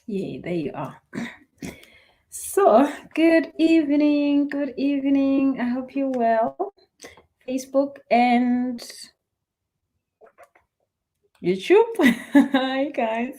Yay, there you are. So, good evening. Good evening. I hope you're well. Facebook and YouTube. Hi, guys.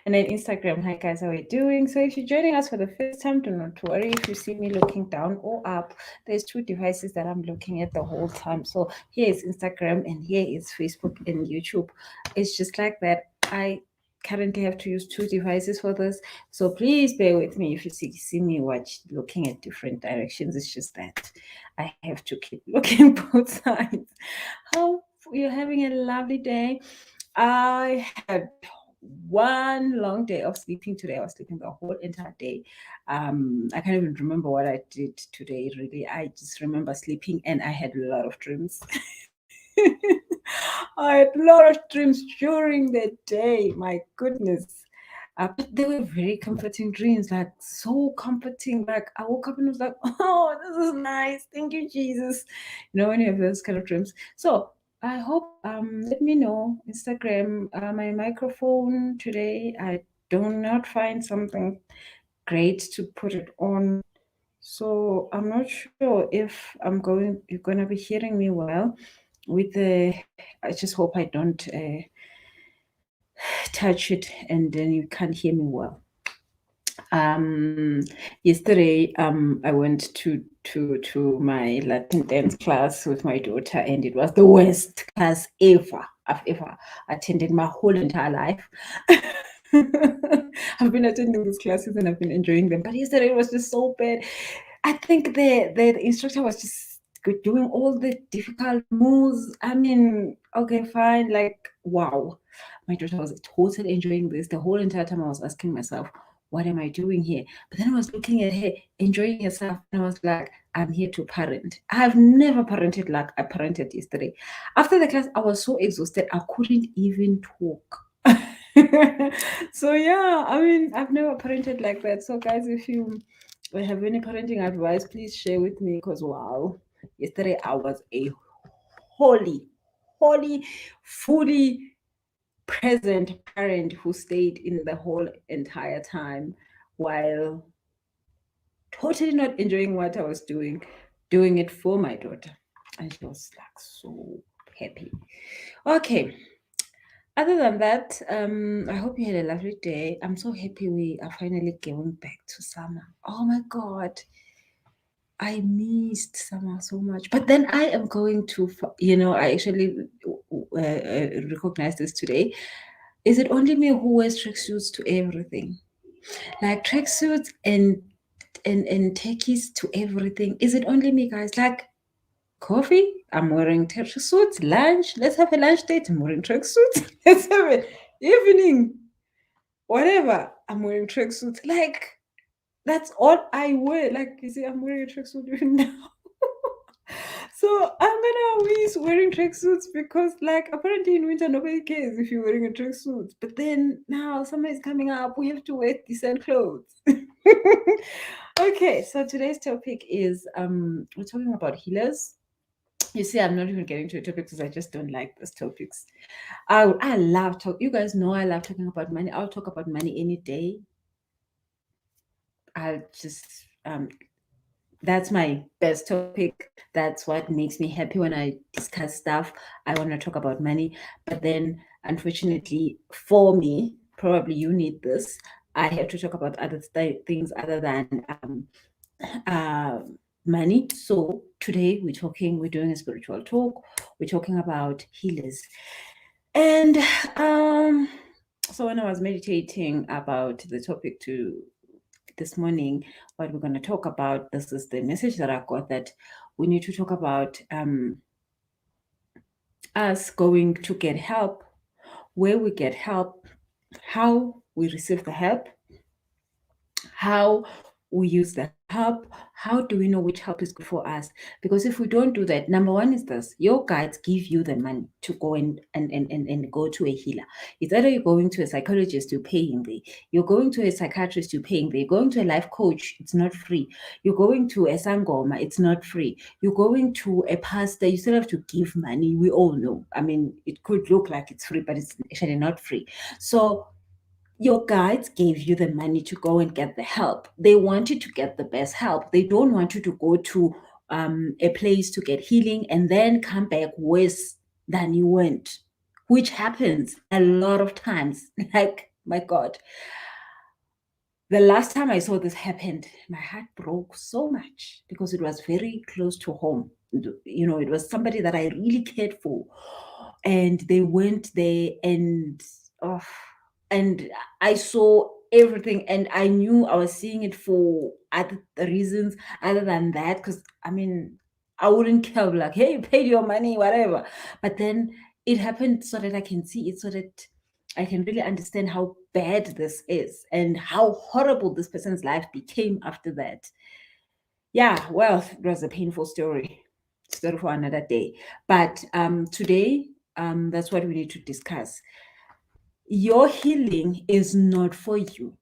And then Instagram. Hi, guys. How are you doing? So, if you're joining us for the first time, do not worry. If you see me looking down or up, there's two devices that I'm looking at the whole time. So, here is Instagram and here is Facebook and YouTube. It's just like that. I currently have to use two devices for this. So, please bear with me if you see me looking at different directions. It's just that I have to keep looking both sides. Hope you're having a lovely day. I had one long day of sleeping today. I was sleeping the whole entire day. I can't even remember what I did today, really. I just remember sleeping and I had a lot of dreams. I had a lot of dreams during the day. My goodness. But they were very comforting dreams, like so comforting. Like I woke up and was like, oh, this is nice. Thank you, Jesus. You know, when you have those kind of dreams. So I hope let me know. Instagram, my microphone today. I do not find something great to put it on. So I'm not sure if you're gonna be hearing me well with the I just hope I don't touch it and then you can't hear me well. Yesterday I went to my Latin dance class with my daughter and it was the worst class ever I've ever attended my whole entire life. I've been attending these classes and I've been enjoying them, but yesterday it was just so bad. I think the instructor was just doing all the difficult moves. I mean, okay, fine, like wow. My daughter was totally enjoying this. The whole entire time I was asking myself, what am I doing here? But then I was looking at her enjoying herself, and I was like, I'm here to parent. I've never parented like I parented yesterday. After the class, I was so exhausted, I couldn't even talk. So, yeah, I mean, I've never parented like that. So, guys, if you have any parenting advice, please share with me because, wow, yesterday I was a holy, holy, fully present parent who stayed in the whole entire time while totally not enjoying what I was doing it for my daughter. And she was like so happy. Okay. Other than that, I hope you had a lovely day. I'm so happy we are finally going back to summer. Oh my God. I missed summer so much. But then I am going to, I actually recognized this today. Is it only me who wears tracksuits to everything? Like tracksuits and techies to everything. Is it only me, guys? Like coffee, I'm wearing tracksuits. Lunch, let's have a lunch date. I'm wearing tracksuits. Let's have an evening, whatever. I'm wearing tracksuits. Like that's all I wear. Like you see, I'm wearing a tracksuit even now. So I'm gonna miss wearing tracksuits because, like, apparently in winter nobody cares if you're wearing a tracksuit. But then now summer is coming up, we have to wear decent clothes. Okay, so today's topic is we're talking about healers. You see, I'm not even getting to a topic because I just don't like those topics. I love talk. You guys know I love talking about money. I'll talk about money any day. I'll just that's my best topic. That's what makes me happy when I discuss stuff. I want to talk about money. But then, unfortunately, for me, probably you need this. I have to talk about other things other than uh, money. So today we're doing a spiritual talk. We're talking about healers. And so when I was meditating about the topic to this morning, what we're going to talk about, this is the message that I got that we need to talk about us going to get help, where we get help, how we receive the help, how we use the help, how do we know which help is good for us? Because if we don't do that, number one is this: your guides give you the money to go and go to a healer. It's either you're going to a psychologist, you're paying there, you're going to a psychiatrist, you're paying there, you're going to a life coach, it's not free, you're going to a sangoma, it's not free, you're going to a pastor, you still have to give money. We all know, I mean, it could look like it's free, but it's actually not free. So Your guides gave you the money to go and get the help. They want you to get the best help. They don't want you to go to a place to get healing and then come back worse than you went, which happens a lot of times. Like, my God, the last time I saw this happened, my heart broke so much because it was very close to home. It was somebody that I really cared for. And they went there oh, and I saw everything, and I knew I was seeing it for other reasons other than that. Because I mean, I wouldn't care, like, hey, you paid your money, whatever. But then it happened so that I can see it, so that I can really understand how bad this is and how horrible this person's life became after that. Yeah, well, it was a painful story for another day. But today, that's what we need to discuss. Your healing is not for you.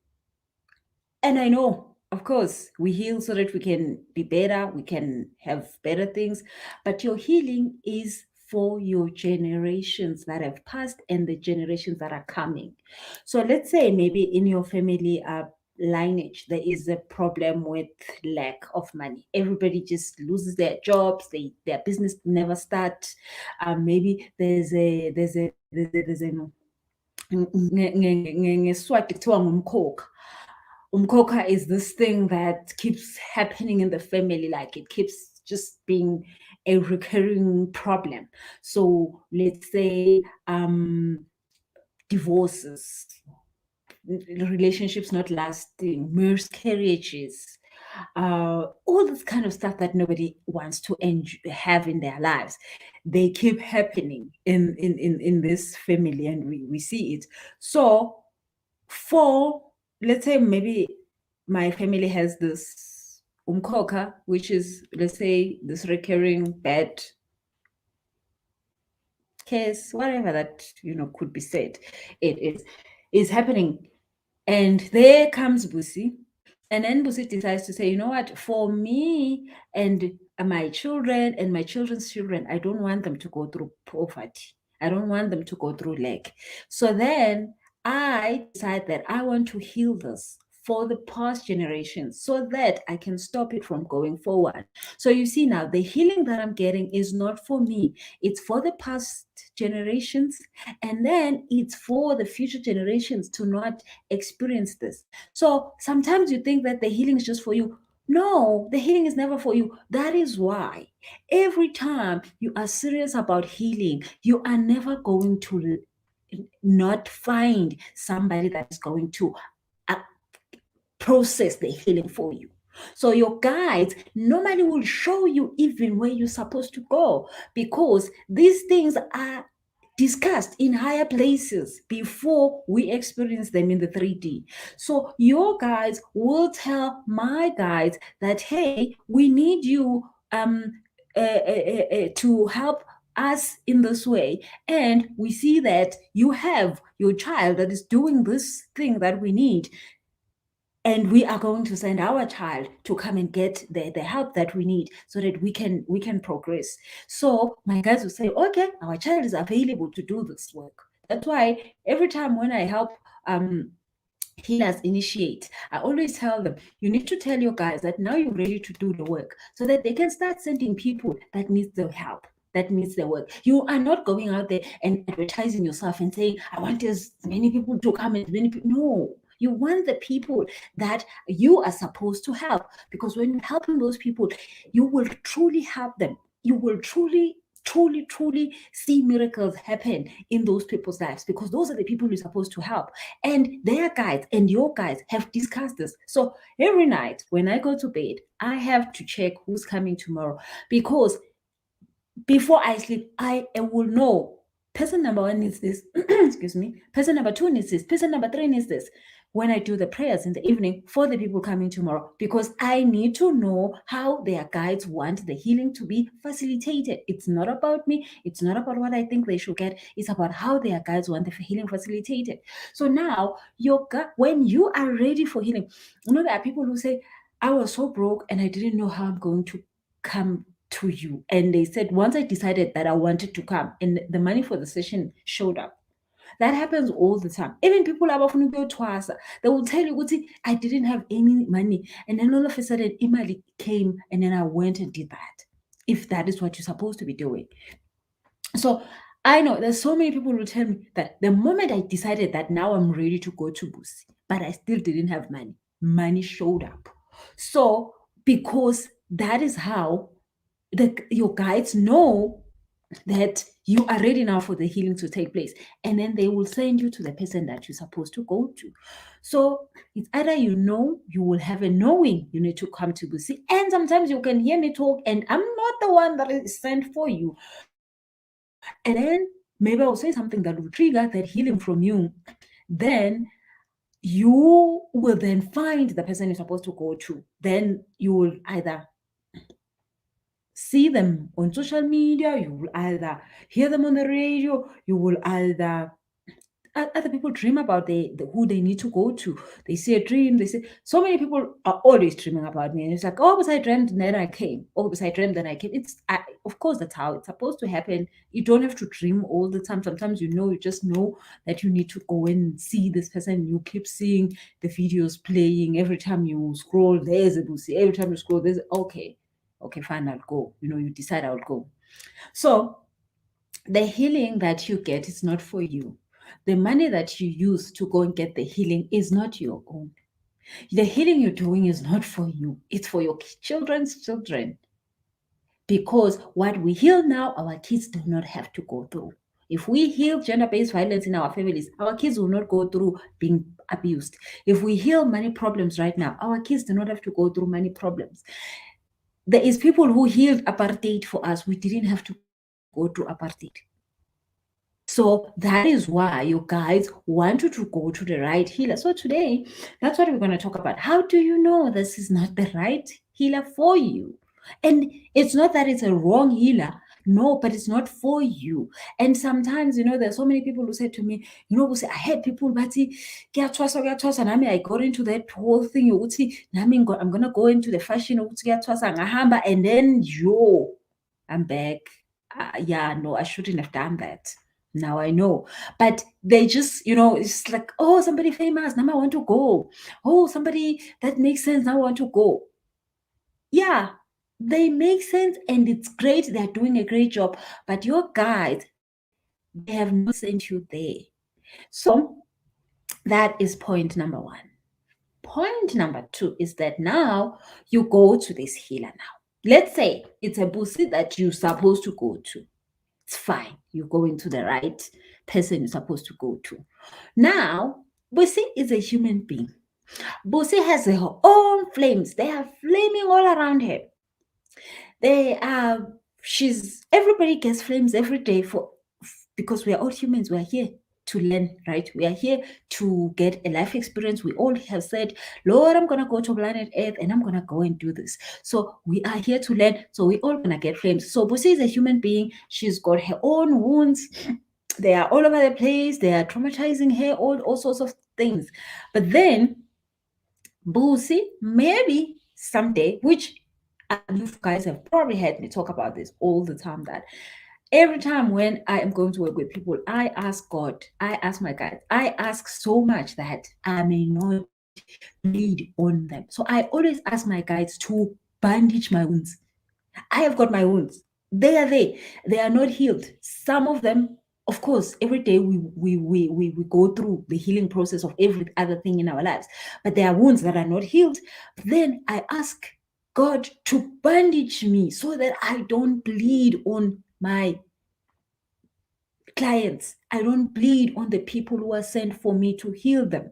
And I know, of course, we heal so that we can be better, we can have better things, but your healing is for your generations that have passed and the generations that are coming. So let's say maybe in your family lineage, there is a problem with lack of money. Everybody just loses their jobs, their business never starts. Maybe there's a ngeSiswati kuthiwa ngumkhokha. Umkhokha is this thing that keeps happening in the family, like it keeps just being a recurring problem. So let's say divorces, relationships not lasting, miscarriages, all this kind of stuff that nobody wants to have in their lives. They keep happening in this family, and we see it. So for, let's say, maybe my family has this umkhokha, which is, let's say, this recurring bad case, whatever that could be said, it is happening. And there comes Busi. And then Busi decides to say, you know what, for me and my children and my children's children, I don't want them to go through poverty. I don't want them to go through lack. So then I decide that I want to heal this for the past generations so that I can stop it from going forward. So you see now, the healing that I'm getting is not for me. It's for the past generations, and then it's for the future generations to not experience this. So sometimes you think that the healing is just for you. No, the healing is never for you. That is why every time you are serious about healing, you are never going to not find somebody that is going to uh, process the healing for you. So your guides normally will show you even where you're supposed to go, because these things are discussed in higher places before we experience them in the 3D. So your guides will tell my guides that, hey, we need you to help us in this way, and we see that you have your child that is doing this thing that we need, and we are going to send our child to come and get the help that we need so that we can progress. So my guys will say, okay, our child is available to do this work. That's why every time when I help healers initiate, I always tell them, you need to tell your guys that now you're ready to do the work so that they can start sending people that needs the help, that needs the work. You are not going out there and advertising yourself and saying, I want as many people to come, as many people. No, you want the people that you are supposed to help, because when you're helping those people, you will truly help them. You will truly see miracles happen in those people's lives, because those are the people you're supposed to help. And their guides and your guides have discussed this. So every night when I go to bed, I have to check who's coming tomorrow, because before I sleep, I will know person number one needs this, excuse me, person number two needs this, person number three needs this, when I do the prayers in the evening for the people coming tomorrow, because I need to know how their guides want the healing to be facilitated. It's not about me. It's not about what I think they should get. It's about how their guides want the healing facilitated. So now, when you are ready for healing, there are people who say, I was so broke and I didn't know how I'm going to come to you. And they said, once I decided that I wanted to come and the money for the session showed up, That happens all the time. Even people abafuna ukuyothwasa, they will tell you ukuthi I didn't have any money, and then all of a sudden imali came, and then I went and did that. If that is what you're supposed to be doing. So I know there's so many people who tell me that the moment I decided that now I'm ready to go to Busi, but I still didn't have money, money showed up. So because that is how your guides know that you are ready now for the healing to take place, and then they will send you to the person that you're supposed to go to. So it's either you will have a knowing you need to come to Busi, and sometimes you can hear me talk and I'm not the one that is sent for you, and then maybe I'll say something that will trigger that healing from you. Then you will then find the person you're supposed to go to. Then you will either see them on social media, you will either hear them on the radio, you will either other people dream about who they need to go to. They see a dream, they say so many people are always dreaming about me, and it's like, oh, but I dreamed and then I came. Oh, but I dreamed then I came. Of course that's how it's supposed to happen. You don't have to dream all the time. Sometimes you just know that you need to go and see this person. You keep seeing the videos playing. Every time you scroll, there's a Busi. Every time you scroll, there's okay, fine, I'll go. You decide I'll go. So the healing that you get is not for you. The money that you use to go and get the healing is not your own. The healing you're doing is not for you. It's for your children's children. Because what we heal now, our kids do not have to go through. If we heal gender-based violence in our families, our kids will not go through being abused. If we heal money problems right now, our kids do not have to go through money problems. There is people who healed apartheid for us. We didn't have to go through apartheid. So that is why you guys want you to go to the right healer. So today, that's what we're going to talk about. How do you know this is not the right healer for you? And it's not that it's a wrong healer. No, but it's not for you. And sometimes, there's so many people who say to me, who say, I had people, but and I got into that whole thing. I'm going to go into the fashion, and then, I'm back. No, I shouldn't have done that. Now I know. But they just, it's like, oh, somebody famous, now I want to go. Oh, somebody that makes sense, now I want to go. Yeah, they make sense and it's great. They're doing a great job. But your guides, they have not sent you there. So that is point number one. Point number two is that now you go to this healer now. Let's say it's a Busi that you're supposed to go to. It's fine. You're going to the right person you're supposed to go to. Now, Busi is a human being. Busi has her own flames. They are flaming all around her. Everybody gets flames every day because we are all humans. We are here to learn, right? We are here to get a life experience. We all have said, Lord, I'm going to go to planet Earth and I'm going to go and do this. So we are here to learn. So we're all going to get flames. So Busi is a human being. She's got her own wounds. They are all over the place. They are traumatizing her, all sorts of things. But then Busi, maybe someday, which you guys have probably heard me talk about this all the time, that every time when I am going to work with people, I ask God, I ask my guides, I ask so much that I may not bleed on them. So I always ask my guides to bandage my wounds. I have got my wounds. They are there. They are not healed. Some of them, of course, every day we go through the healing process of every other thing in our lives. But there are wounds that are not healed. Then I ask God to bandage me so that I don't bleed on my clients. I don't bleed on the people who are sent for me to heal them.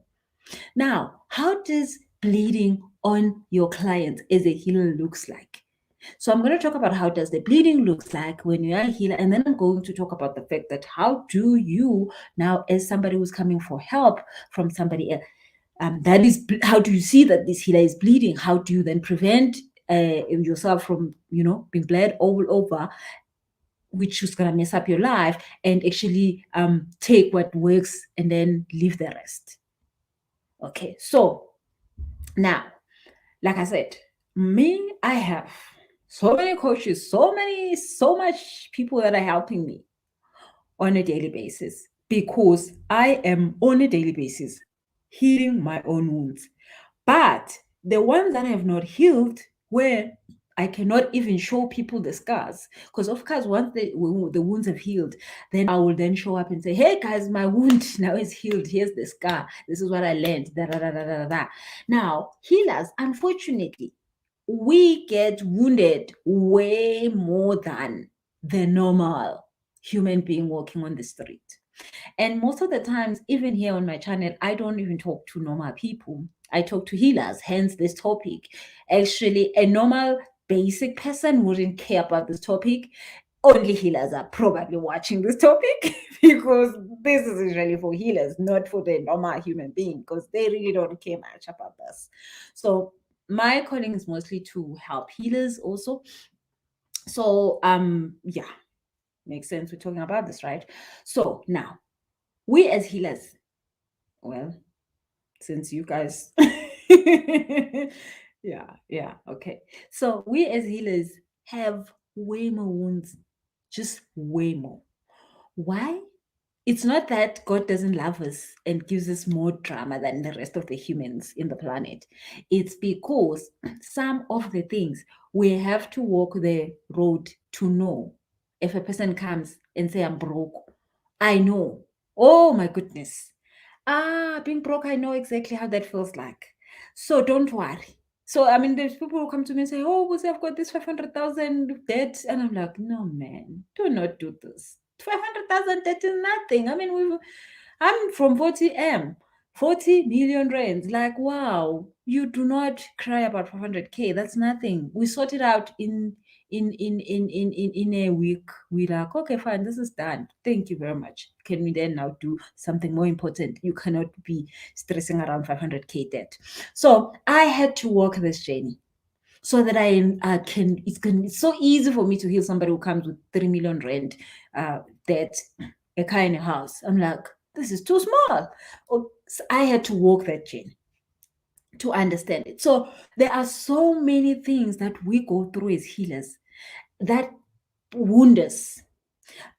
Now, how does bleeding on your clients as a healer looks like? So I'm going to talk about how does the bleeding looks like when you are a healer, and then I'm going to talk about the fact that how do you now, as somebody who's coming for help from somebody else, how do you see that this healer is bleeding? How do you then prevent yourself from being bled all over, which is going to mess up your life, and actually take what works and then leave the rest. Okay, so now, like I said, I have so many coaches, so much people that are helping me on a daily basis because I am on a daily basis healing my own wounds. But the ones that I have not healed, where I cannot even show people the scars, because of course, once the wounds have healed, then I will then show up and say, "Hey guys, my wound now is healed. Here's the scar. This is what I learned." Da, da, da, da, da, da. Now, healers, unfortunately, we get wounded way more than the normal human being walking on the street. And most of the times, even here on my channel, I don't even talk to normal people. I talk to healers, hence this topic. Actually, a normal basic person wouldn't care about this topic. Only healers are probably watching this topic because this is usually for healers, not for the normal human being, because they really don't care much about this. So my calling is mostly to help healers also. So yeah, makes sense. We're talking about this, right? So now we as healers, well, since you guys yeah, okay, so we as healers have way more wounds, just way more. Why? It's not that God doesn't love us and gives us more drama than the rest of the humans in the planet. It's because some of the things we have to walk the road to know. If a person comes and say, "I'm broke," I know. Oh my goodness. Being broke, I know exactly how that feels like. So don't worry. So, I mean, there's people who come to me and say, "Oh, Busi, I've got this 500,000 debt." And I'm like, "No, man, do not do this. 500,000 debt is nothing. I mean, I'm from 40M, 40 million rands. Like, wow, you do not cry about 500K. That's nothing. We sort it out in a week. We're like, okay, fine, this is done. Thank you very much. Can we then now do something more important? You cannot be stressing around 500K debt." So I had to walk this journey so that it's so easy for me to heal somebody who comes with 3 million rand debt, a car and a house. I'm like, this is too small. So I had to walk that journey to understand it. So there are so many things that we go through as healers that wound us.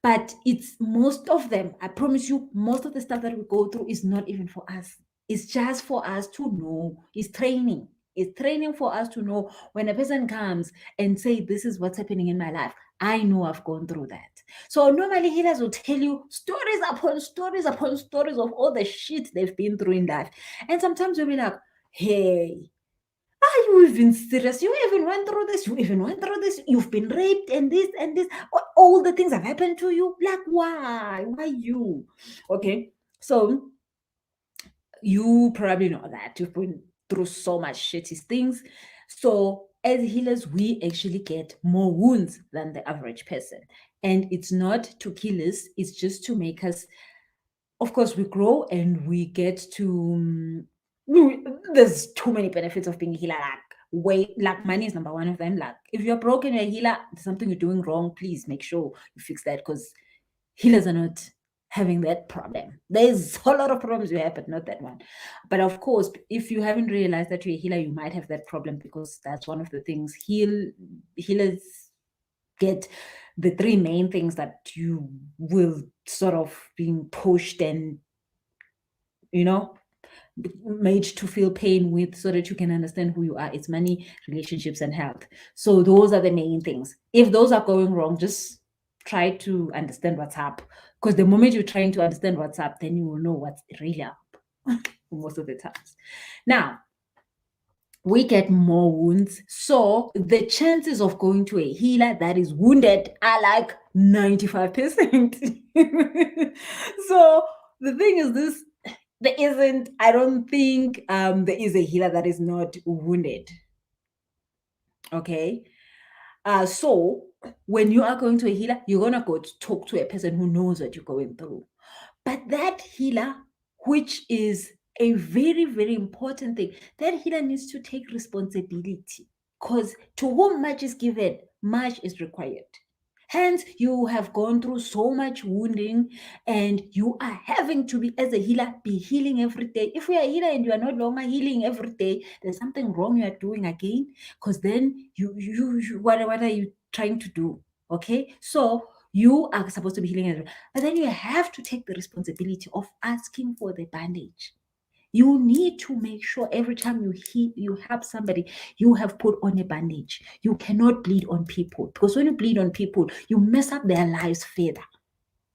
But it's most of them, I promise you, most of the stuff that we go through is not even for us. It's just for us to know. It's training. It's training for us to know when a person comes and say, "This is what's happening in my life." I know I've gone through that. So normally healers will tell you stories upon stories upon stories of all the shit they've been through in life. And sometimes you'll be like, "Hey, are you even serious? You even went through this? You even went through this? You've been raped and this and this? All the things have happened to you? Like, why? Why you?" Okay, so you probably know that you've been through so much shitty things. So as healers, we actually get more wounds than the average person. And it's not to kill us, it's just to make us, of course, we grow and we get to there's too many benefits of being a healer. Like money is number one of them. Like if you're broken, you're a healer, there's something you're doing wrong, please make sure you fix that, because healers are not having that problem. There's a lot of problems you have, but not that one. But of course, if you haven't realized that you're a healer, you might have that problem, because that's one of the things healers get. The three main things that you will sort of being pushed and made to feel pain with, so that you can understand who you are. It's money, relationships, and health. So those are the main things. If those are going wrong, just try to understand what's up, because the moment you're trying to understand what's up, then you will know what's really up most of the times. Now, we get more wounds, so the chances of going to a healer that is wounded are like 95%. So the thing is this: I don't think there is a healer that is not wounded. Okay. So when you are going to a healer, you're gonna go to talk to a person who knows what you're going through. But that healer, which is a very, very important thing, that healer needs to take responsibility, because to whom much is given, much is required. Hence, you have gone through so much wounding, and you are having to be, as a healer, be healing every day. If you are a healer and you are no longer healing every day, there's something wrong you are doing again, because then what are you trying to do? Okay, so You are supposed to be healing it, but then you have to take the responsibility of asking for the bandage. You need to make sure every time you help somebody, you have put on a bandage. You cannot bleed on people, because when you bleed on people, you mess up their lives further.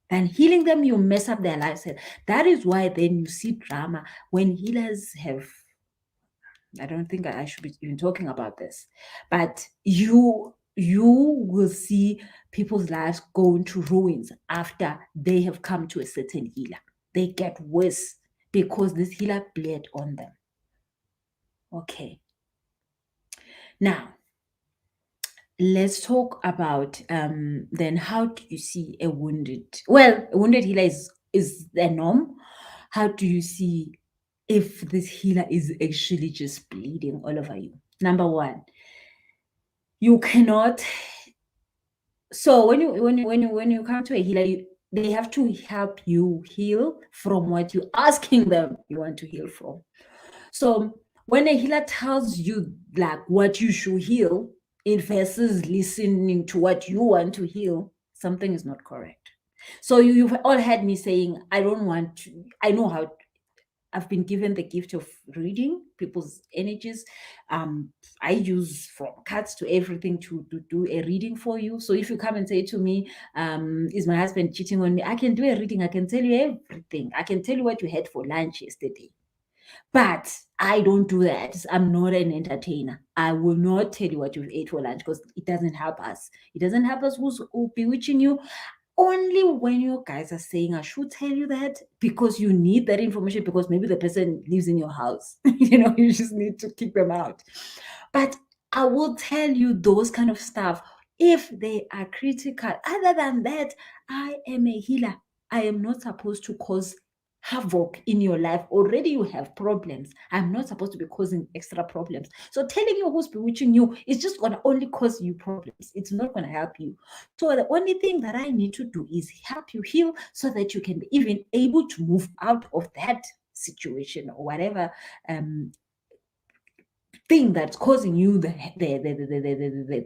And healing them, you mess up their lives further. That is why then you see drama when healers have. I don't think I should be even talking about this, but you will see people's lives go into ruins after they have come to a certain healer. They get worse because this healer bled on them. Okay. Now, let's talk about then how do you see a wounded healer is the norm. How do you see if this healer is actually just bleeding all over you? Number one, you cannot. So when you come to a healer, they have to help you heal from what you're asking them you want to heal from. So when a healer tells you like what you should heal, in versus listening to what you want to heal, something is not correct. So you've all heard me saying, I don't want to. I know how. I've been given the gift of reading people's energies. I use from cards to everything to do a reading for you. So if you come and say to me, is my husband cheating on me? I can do a reading. I can tell you everything. I can tell you what you had for lunch yesterday. But I don't do that. I'm not an entertainer. I will not tell you what you've ate for lunch because it doesn't help us. It doesn't help us who's bewitching you. Only when you guys are saying, I should tell you that because you need that information, because maybe the person lives in your house. You just need to kick them out. But I will tell you those kind of stuff if they are critical. Other than that, I am a healer. I am not supposed to cause havoc in your life. Already you have problems. I'm not supposed to be causing extra problems. So telling you who's bewitching you is just going to only cause you problems. It's not going to help you. So the only thing that I need to do is help you heal so that you can be even able to move out of that situation or whatever thing that's causing you the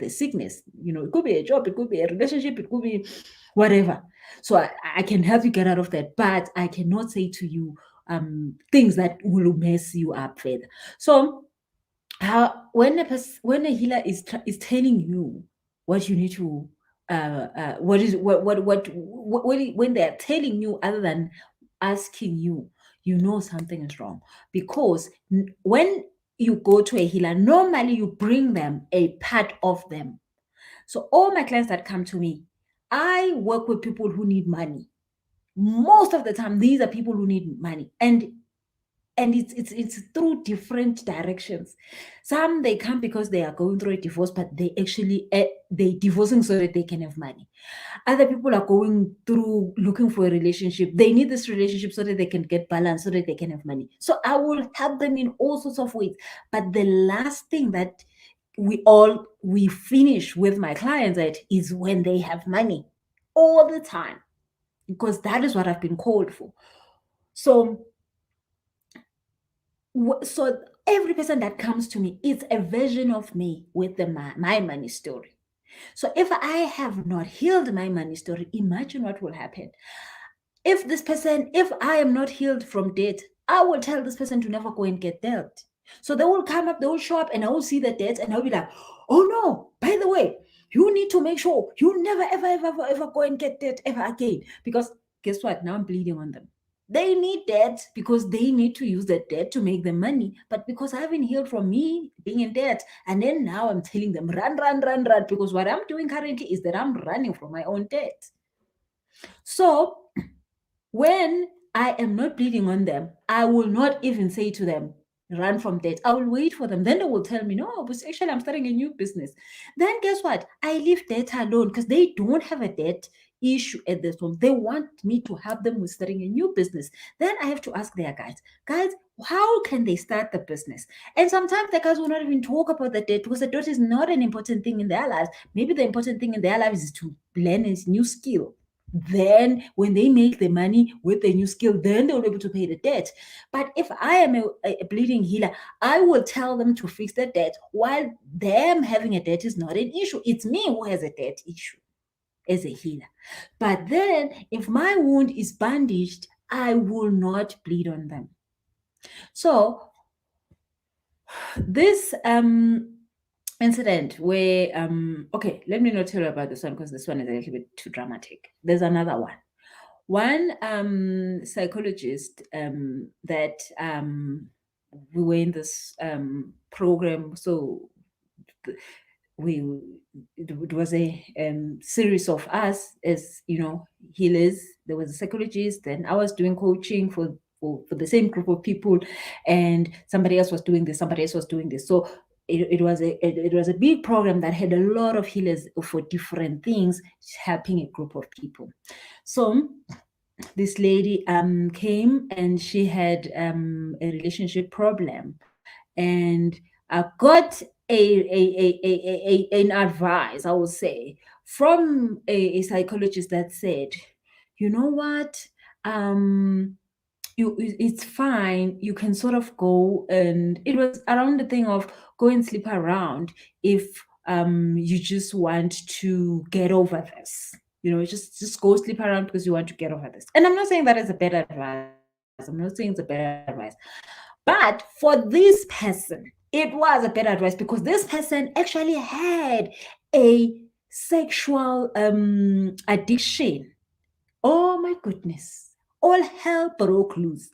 sickness. It could be a job, it could be a relationship, it could be whatever. So I can help you get out of that, but I cannot say to you things that will mess you up further. So when a healer is telling you what you need to when they're telling you other than asking you, something is wrong, because when you go to a healer, normally you bring them a part of them. So all my clients that come to me, I work with people who need money. Most of the time, these are people who need money, and it's through different directions. Some, they come because they are going through a divorce, but they actually they divorcing so that they can have money. Other people are going through looking for a relationship. They need this relationship so that they can get balance, so that they can have money. So I will help them in all sorts of ways. But the last thing that we finish with my clients at is when they have money all the time, because that is what I've been called for. So every person that comes to me is a version of me with my money story. So if I have not healed my money story, imagine what will happen. If I am not healed from debt, I will tell this person to never go and get debt. So they will come up, they will show up, and I will see the debt, and I'll be like, oh no, by the way, you need to make sure you never, ever, ever, ever, ever go and get debt ever again. Because guess what? Now I'm bleeding on them. They need debt because they need to use that debt to make them money. But because I haven't healed from me being in debt, and then now I'm telling them, run, run, run, run, because what I'm doing currently is that I'm running from my own debt. So when I am not bleeding on them, I will not even say to them, run from debt. I will wait for them. Then they will tell me, no, but actually I'm starting a new business. Then guess what? I leave debt alone because they don't have a debt issue at this moment. They want me to help them with starting a new business. Then I have to ask their guys, how can they start the business? And sometimes the guys will not even talk about the debt because the debt is not an important thing in their lives. Maybe the important thing in their lives is to learn a new skill. Then when they make the money with the new skill, then they'll be able to pay the debt. But if I am a bleeding healer, I will tell them to fix the debt while them having a debt is not an issue. It's me who has a debt issue. as a healer. But then if my wound is bandaged, I will not bleed on them. So this incident where okay, let me not tell you about this one because this one is a little bit too dramatic. There's another one psychologist that we were in this program, so we it was a series of us as healers. There was a psychologist, and I was doing coaching for the same group of people, and somebody else was doing this, so it was a big program that had a lot of healers for different things, helping a group of people. So this lady came, and she had a relationship problem, and I got an advice, I would say, from a psychologist that said, you know what, it's fine, you can sort of go, and it was around the thing of go and sleep around if you just want to get over this. Just go sleep around because you want to get over this. And I'm not saying that is a bad advice. I'm not saying it's a bad advice. But for this person, it was a bad advice because this person actually had a sexual addiction. Oh my goodness. All hell broke loose.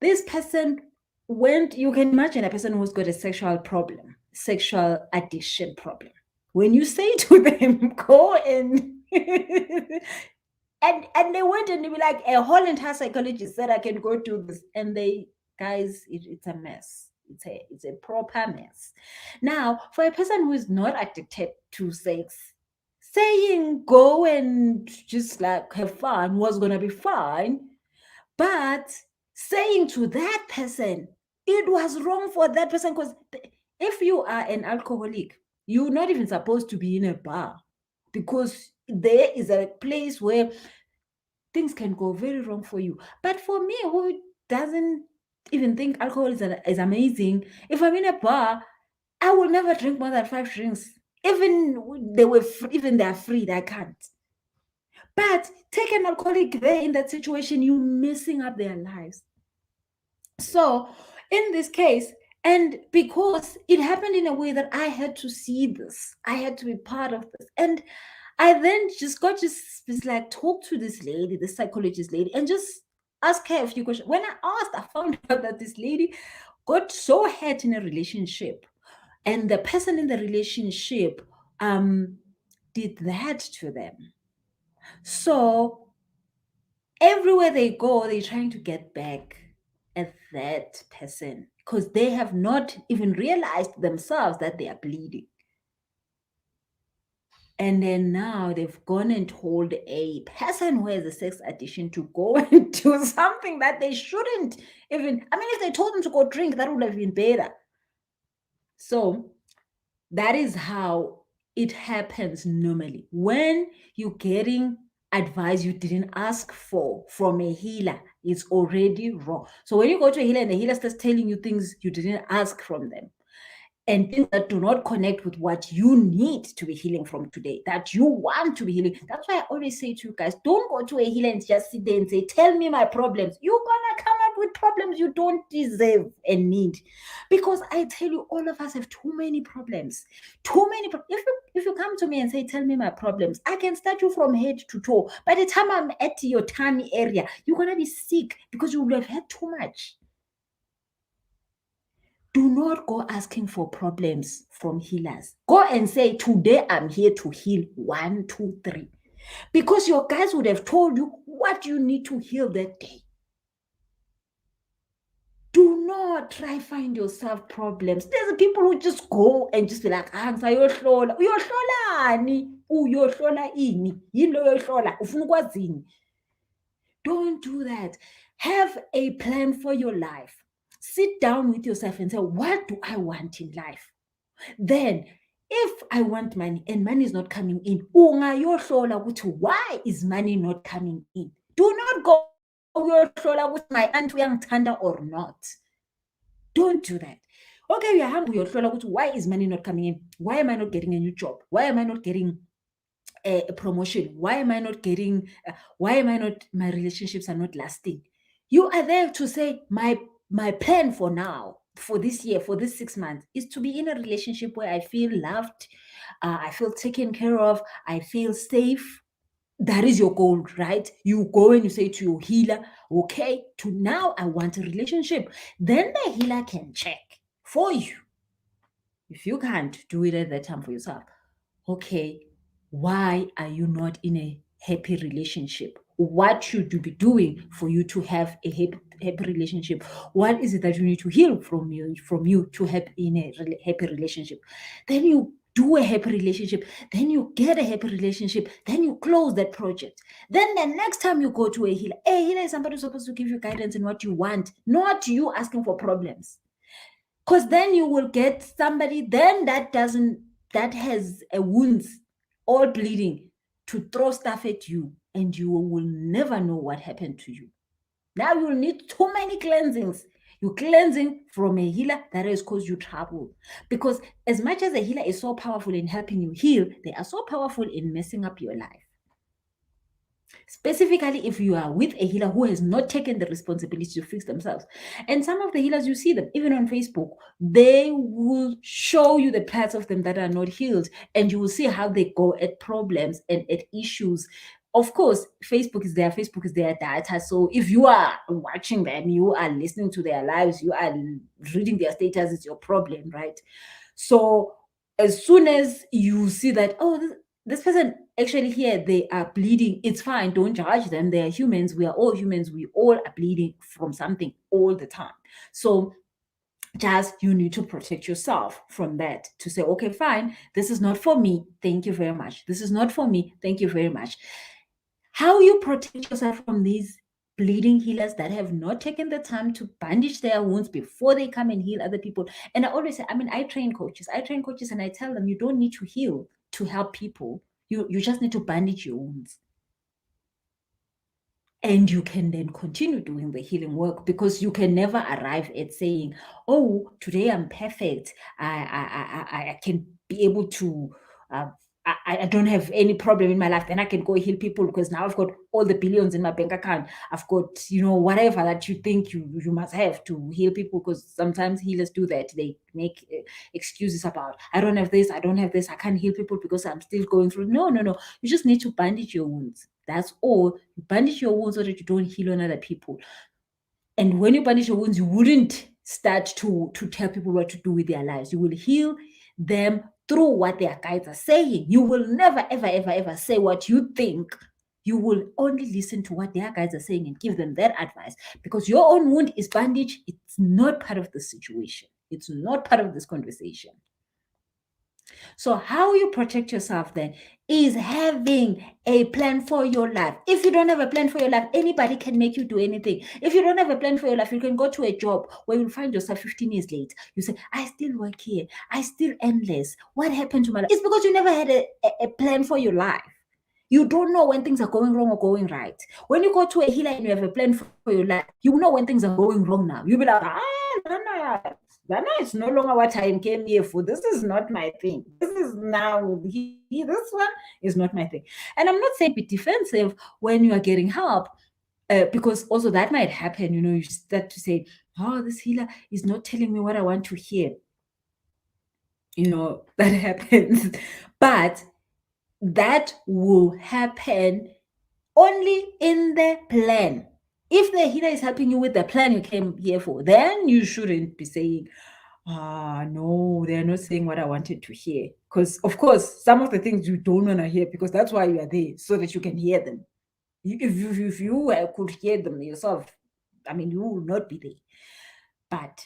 This person you can imagine a person who's got a sexual addiction problem. When you say to them, go and and they went and they were like, a whole entire psychologist said I can go do this, and guys, it's a mess. It's a proper mess. Now, for a person who is not addicted to sex, saying go and just like have fun was gonna be fine, but saying to that person it was wrong for that person, because if you are an alcoholic, you're not even supposed to be in a bar, because there is a place where things can go very wrong for you. But for me, who doesn't even think alcohol is amazing, if I'm in a bar, I will never drink more than 5 drinks. Even they are free, I can't. But take an alcoholic there in that situation, you're messing up their lives. So in this case, and because it happened in a way that I had to see this, I had to be part of this, and I then just like talk to this lady, the psychologist lady, and just ask her a few questions. When I asked, I found out that this lady got so hurt in a relationship, and the person in the relationship did that to them. So everywhere they go, they're trying to get back at that person because they have not even realized themselves that they are bleeding. And then now they've gone and told a person who has a sex addiction to go and do something that they shouldn't even. I mean, if they told them to go drink, that would have been better. So that is how it happens normally. When you're getting advice you didn't ask for from a healer, it's already wrong. So when you go to a healer and the healer starts telling you things you didn't ask from them, and things that do not connect with what you need to be healing from today, that you want to be healing. That's why I always say to you guys, don't go to a healer and just sit there and say, tell me my problems. You're gonna come out with problems you don't deserve and need. Because I tell you, all of us have too many problems. If you come to me and say, tell me my problems, I can start you from head to toe. By the time I'm at your tummy area, you're gonna be sick because you will have had too much. Do not go asking for problems from healers. Go and say, today I'm here to heal 1, 2, 3. Because your guys would have told you what you need to heal that day. Do not try find yourself problems. There's people who just go and just be like, sayohlola. Uyohlolani? Uyohlola ini? Yini lo uyohlola? Ufuna ukwazini? Don't do that. Have a plan for your life. Sit down with yourself and say, what do I want in life? Then, if I want money and money is not coming in, ungayohlola ukuthi why is money not coming in? Do not go uyohlola ukuthi my aunt uyangithanda or not. Don't do that. Okay, uyahamba uyohlola ukuthi why is money not coming in? Why am I not getting a new job? Why am I not getting a promotion? Why am I not getting, my relationships are not lasting? You are there to say, my plan for now, for this year, for this 6 months, is to be in a relationship where I feel loved, I feel taken care of, I feel safe. That is your goal, right? You go and you say to your healer, okay, to now I want a relationship. Then the healer can check for you. If you can't do it at that time for yourself, okay, why are you not in a happy relationship? What should you be doing for you to have a happy relationship? What is it that you need to heal from you to have in a happy relationship? Then you do a happy relationship, then you get a happy relationship, then you close that project. Then the next time you go to a healer is somebody who's supposed to give you guidance in what you want, not you asking for problems. Because then you will get somebody then that has a wounds, all bleeding, to throw stuff at you, and you will never know what happened to you. Now you'll need too many cleansings. You're cleansing from a healer that has caused you trouble. Because as much as a healer is so powerful in helping you heal, they are so powerful in messing up your life. Specifically, if you are with a healer who has not taken the responsibility to fix themselves. And some of the healers, you see them even on Facebook, they will show you the parts of them that are not healed, and you will see how they go at problems and at issues. Of course, Facebook is their data. So if you are watching them, you are listening to their lives, you are reading their status, it's your problem, right? So as soon as you see that, oh, this person actually here, they are bleeding, it's fine, don't judge them, they are humans, we are all humans, we all are bleeding from something all the time. So just you need to protect yourself from that, to say, okay, fine, this is not for me, thank you very much, this is not for me, thank you very much. How you protect yourself from these bleeding healers that have not taken the time to bandage their wounds before they come and heal other people. And I always say, I train coaches and I tell them, you don't need to heal to help people. You just need to bandage your wounds. And you can then continue doing the healing work, because you can never arrive at saying, oh, today I'm perfect. I can be able to, I don't have any problem in my life. Then I can go heal people because now I've got all the billions in my bank account. I've got, whatever that you think you must have to heal people, because sometimes healers do that. They make excuses about, I don't have this, I can't heal people because I'm still going through. No. You just need to bandage your wounds. That's all. You bandage your wounds so that you don't heal on other people. And when you bandage your wounds, you wouldn't start to tell people what to do with their lives. You will heal them through what their guides are saying. You will never, ever, ever, ever say what you think. You will only listen to what their guides are saying and give them that advice, because your own wound is bandaged. It's not part of the situation. It's not part of this conversation. So how you protect yourself then is having a plan for your life. If you don't have a plan for your life, anybody can make you do anything. If you don't have a plan for your life, you can go to a job where you'll find yourself 15 years late. You say, I still work here. I still earn less. What happened to my life? It's because you never had a plan for your life. You don't know when things are going wrong or going right. When you go to a healer and you have a plan for your life, you know when things are going wrong now. You'll be like, Lana is no longer what I came here for. This is not my thing. This is now, this one is not my thing. And I'm not saying be defensive when you are getting help, because also that might happen. You start to say, oh, this healer is not telling me what I want to hear. That happens. But that will happen only in the plan. If the healer is helping you with the plan you came here for, then you shouldn't be saying, no, they're not saying what I wanted to hear. Because, of course, some of the things you don't want to hear, because that's why you are there, so that you can hear them. If you could hear them yourself, you will not be there. But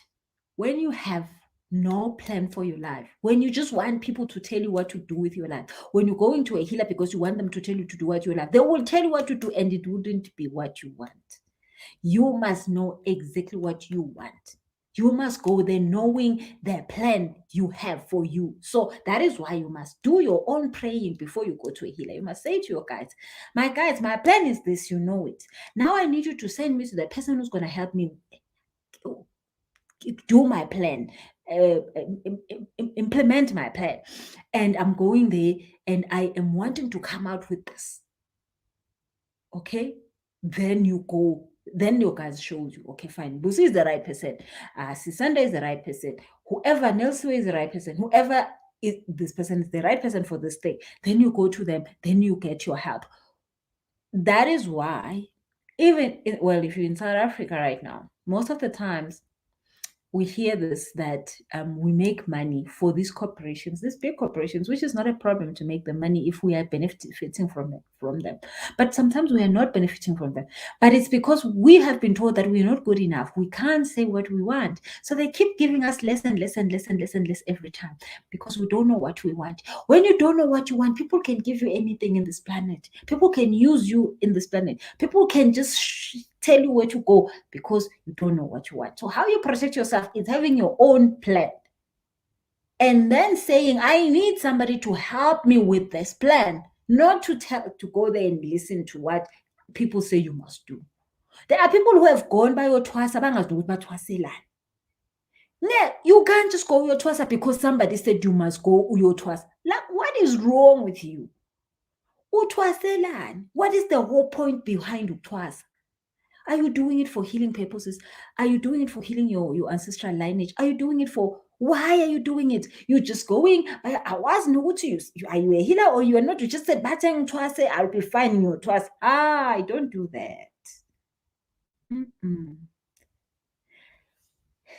when you have no plan for your life, when you just want people to tell you what to do with your life, when you go into a healer because you want them to tell you to do what you like, they will tell you what to do and it wouldn't be what you want. You must know exactly what you want. You must go there knowing the plan you have for you. So that is why you must do your own praying before you go to a healer. You must say to your guides, my plan is this, you know it. Now I need you to send me to the person who's going to help me do my plan. implement my plan, and I'm going there and I am wanting to come out with this. Okay, then you go, then your guys shows you, okay, fine, Busi is the right person, Sisanda is the right person, whoever Nelson is the right person, whoever is this person is the right person for this thing, then you go to them, then you get your help. That is why, even well, if you're in South Africa right now, most of the times we hear this, that we make money for these corporations, these big corporations, which is not a problem to make the money if we are benefiting from them. But sometimes we are not benefiting from them. But it's because we have been told that we're not good enough. We can't say what we want. So they keep giving us less and less and less and less and less every time, because we don't know what we want. When you don't know what you want, people can give you anything in this planet. People can use you in this planet. People can just tell you where to go, because you don't know what you want. So how you protect yourself is having your own plan, and then saying, I need somebody to help me with this plan, not to go there and listen to what people say you must do. There are people who have gone by your twasa, you can't just go your twasa because somebody said you must go your twasa. Like, what is wrong with you? What is the whole point behind utwasa? Are you doing it for healing purposes? Are you doing it for healing your ancestral lineage? Are you doing it for, why are you doing it? You're just going, I wasn't who to use. Are you a healer or you are not? You just said, I'll be fine in your twice. I don't do that.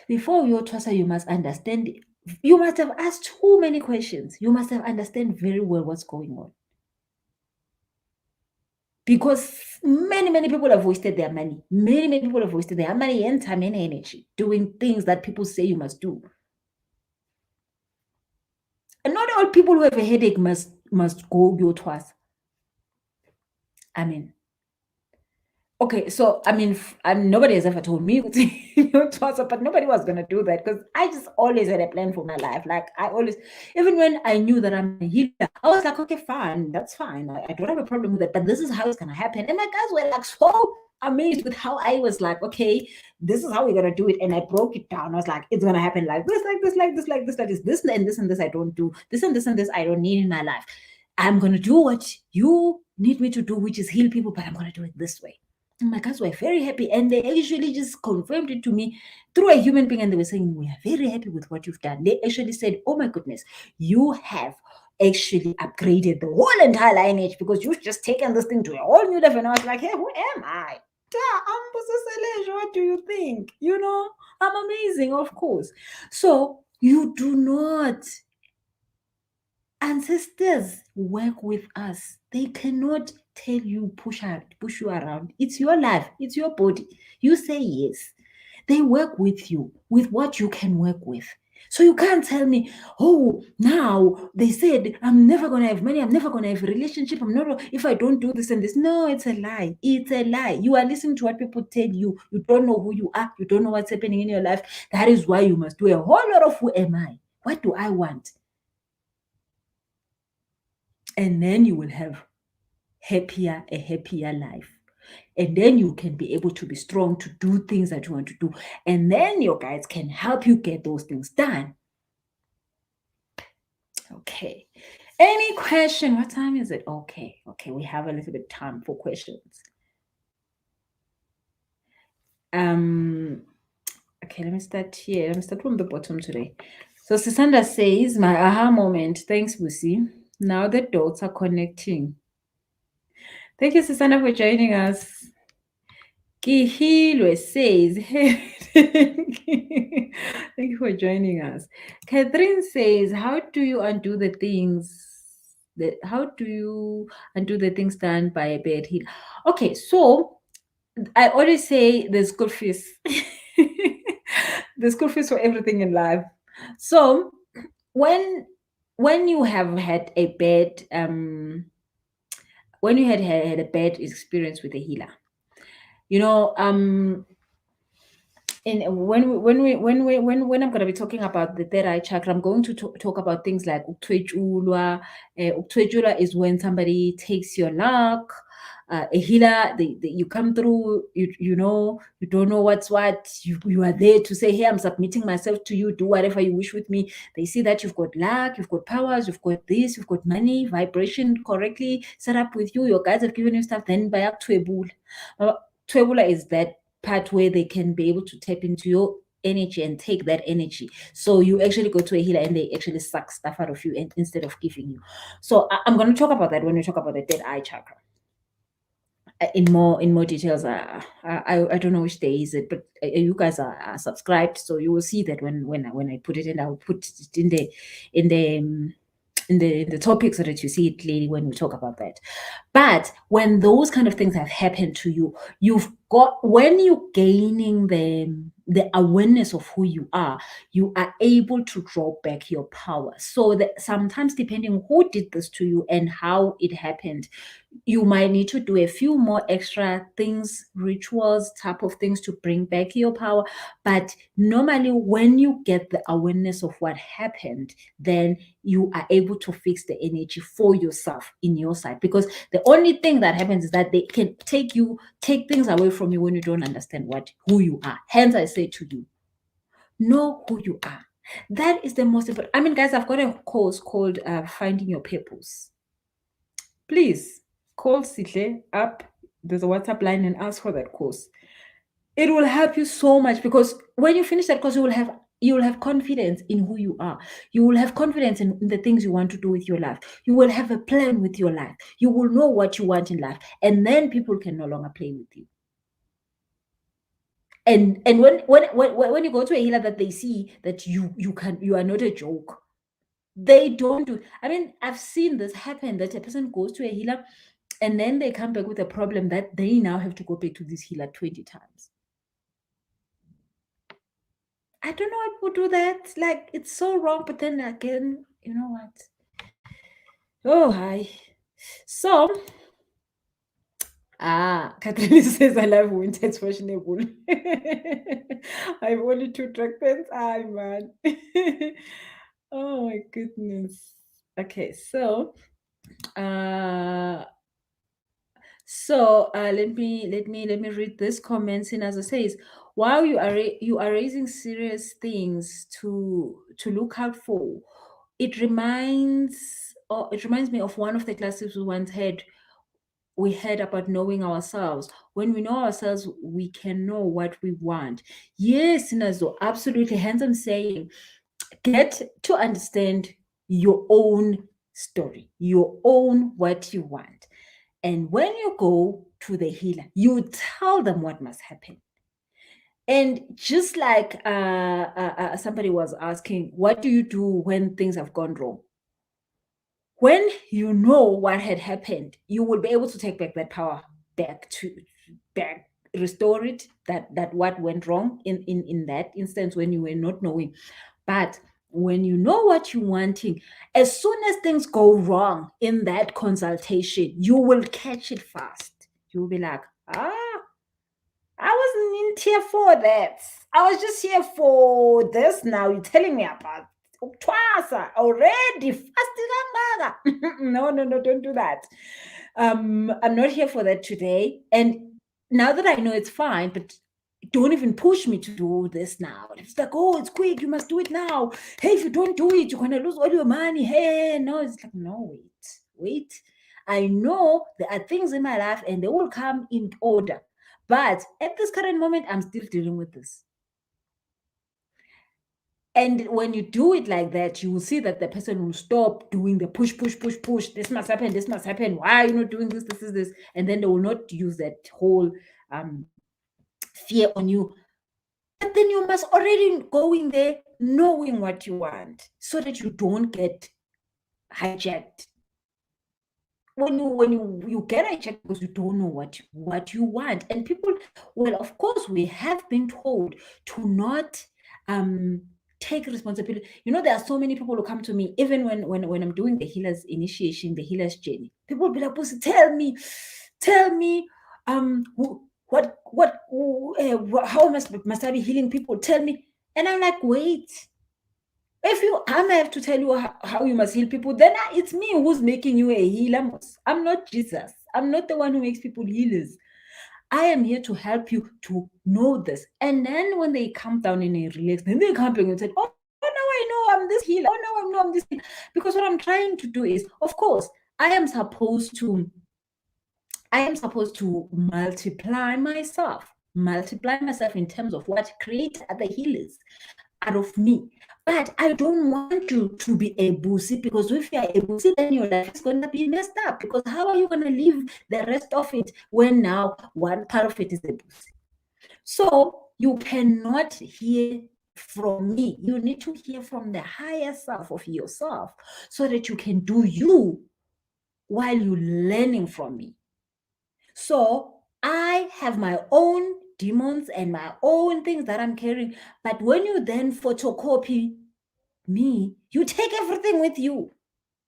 Before your twasa, you must understand. You must have asked too many questions. You must have understand very well what's going on. Because many people have wasted their money. Many people have wasted their money and time and energy doing things that people say you must do. And not all people who have a headache must go your twice. I mean, okay, so I mean, nobody has ever told me twice, but nobody was gonna do that, because I just always had a plan for my life. Like, I always, even when I knew that I'm a healer, I was like, okay, fine, that's fine. I don't have a problem with it, but this is how it's gonna happen. And my guys were like so amazed with how I was like, okay, this is how we're gonna do it. And I broke it down. I was like, it's gonna happen like this, like this, like this, like this, like this and this and this I don't do, this and this and this I don't need in my life. I'm gonna do what you need me to do, which is heal people, but I'm gonna do it this way. And my guys were very happy, and they actually just confirmed it to me through a human being, and they were saying, we are very happy with what you've done. They actually said, oh my goodness, you have actually upgraded the whole entire lineage, because you've just taken this thing to a whole new level. And I was like, hey, who am I? What do you think? You know, I'm amazing, of course. So you do not, ancestors work with us. They cannot tell you, push you around. It's your life, it's your body. You say yes. They work with you with what you can work with. So you can't tell me, oh, now they said I'm never gonna have money, I'm never gonna have a relationship, I'm not, if I don't do this and this. No, it's a lie. It's a lie. You are listening to what people tell you. You don't know who you are, you don't know what's happening in your life. That is why you must do a whole lot of, who am I? What do I want? And then you will have a happier life. And then you can be able to be strong to do things that you want to do. And then your guides can help you get those things done. Okay. Any question? What time is it? Okay. We have a little bit of time for questions. Okay, let me start here. Let me start from the bottom today. So Sisanda says, my aha moment. Thanks, Busi. Now the dots are connecting. Thank you, Sisanda, for joining us. Kihilwe says, hey, thank you for joining us. Catherine says, how do you undo the things done by a bad healer? Okay, so I always say there's school fees. There's school fees for everything in life. So when you have had a bad when you had a bad experience with a healer, you know, and when I'm going to be talking about the third eye chakra, I'm going to talk about things like uktwejulwa. Uktwejulwa is when somebody takes your luck. a healer, you come through, you know, you don't know what's what, you are there to say, hey, I'm submitting myself to you, do whatever you wish with me. They see that you've got luck, you've got powers, you've got this, you've got money, vibration correctly set up with you, your guides have given you stuff, then buy up Twebula. Twebula is that part where they can be able to tap into your energy and take that energy. So you actually go to a healer and they actually suck stuff out of you instead of giving you. So I'm going to talk about that when we talk about the third eye chakra in more details. I don't know which day is it, but you guys are subscribed, so you will see that when I put it in, I'll put it in the topic so that you see it clearly when we talk about that. But when those kind of things have happened to you, when you're gaining the awareness of who you are able to draw back your power. So that sometimes, depending who did this to you and how it happened, you might need to do a few more extra things, rituals, type of things to bring back your power. But normally, when you get the awareness of what happened, then you are able to fix the energy for yourself in your side. Because the only thing that happens is that they can take things away from you when you don't understand who you are. Hence, I say to you, know who you are. That is the most important. I mean, guys, I've got a course called Finding Your Purpose. Please call Sihle up. There's a WhatsApp line and ask for that course. It will help you so much, because when you finish that course, you will have confidence in who you are. You will have confidence in the things you want to do with your life. You will have a plan with your life. You will know what you want in life. And then people can no longer play with you. And when you go to a healer that they see that you are not a joke, they don't do. I mean, I've seen this happen, that a person goes to a healer and then they come back with a problem that they now have to go back to this healer 20 times. I don't know what would do that. Like, it's so wrong, but then again, you know what? Oh, hi. So, Catherine says I love winter, it's fashionable. I've only 2 track pants. Ay, man. Oh my goodness. Okay, so let me read this comment. In as it says, wow, you are raising serious things to look out for. It reminds me of one of the classes we had about knowing ourselves. When we know ourselves, we can know what we want. Yes, Nazo, absolutely. Hence, I'm saying, get to understand your own story, your own what you want. And when you go to the healer, you tell them what must happen. And just like somebody was asking, what do you do when things have gone wrong? When you know what had happened, you will be able to take back that power back, restore it, that what went wrong in that instance when you were not knowing. But when you know what you're wanting, as soon as things go wrong in that consultation, you will catch it fast. You'll be like, I wasn't in here for that. I was just here for this now. You're telling me about Twasa already. No, don't do that. I'm not here for that today. And now that I know it's fine, but don't even push me to do this now. It's like, oh, it's quick, you must do it now. Hey, if you don't do it, you're gonna lose all your money. Hey, no, it's like, no, wait. I know there are things in my life and they will come in order. But at this current moment, I'm still dealing with this. And when you do it like that, you will see that the person will stop doing the push. This must happen. Why are you not doing this? This is this. And then they will not use that whole fear on you. But then you must already go in there knowing what you want so that you don't get hijacked. When you get hijacked because you don't know what you want. And people, well, of course, we have been told to not take responsibility. You know, there are so many people who come to me, even when I'm doing the healer's initiation, the healer's journey. People will be like, "Pussy, tell me, how must I be healing people? Tell me." And I'm like, wait. If I have to tell you how you must heal people, then it's me who's making you a healer. I'm not Jesus. I'm not the one who makes people healers. I am here to help you to know this. And then when they come down and they relax, then they come back and say, oh, now I know I'm this healer. Oh, now I know I'm this healer. Because what I'm trying to do is, of course, I am supposed to multiply myself in terms of what create other healers out of me. But I don't want you to be a bussy, because if you're a bussy, then your life is going to be messed up. Because how are you going to live the rest of it when now one part of it is a bussy? So you cannot hear from me. You need to hear from the higher self of yourself so that you can do you while you're learning from me. So I have my own demons and my own things that I'm carrying. But when you then photocopy me, you take everything with you.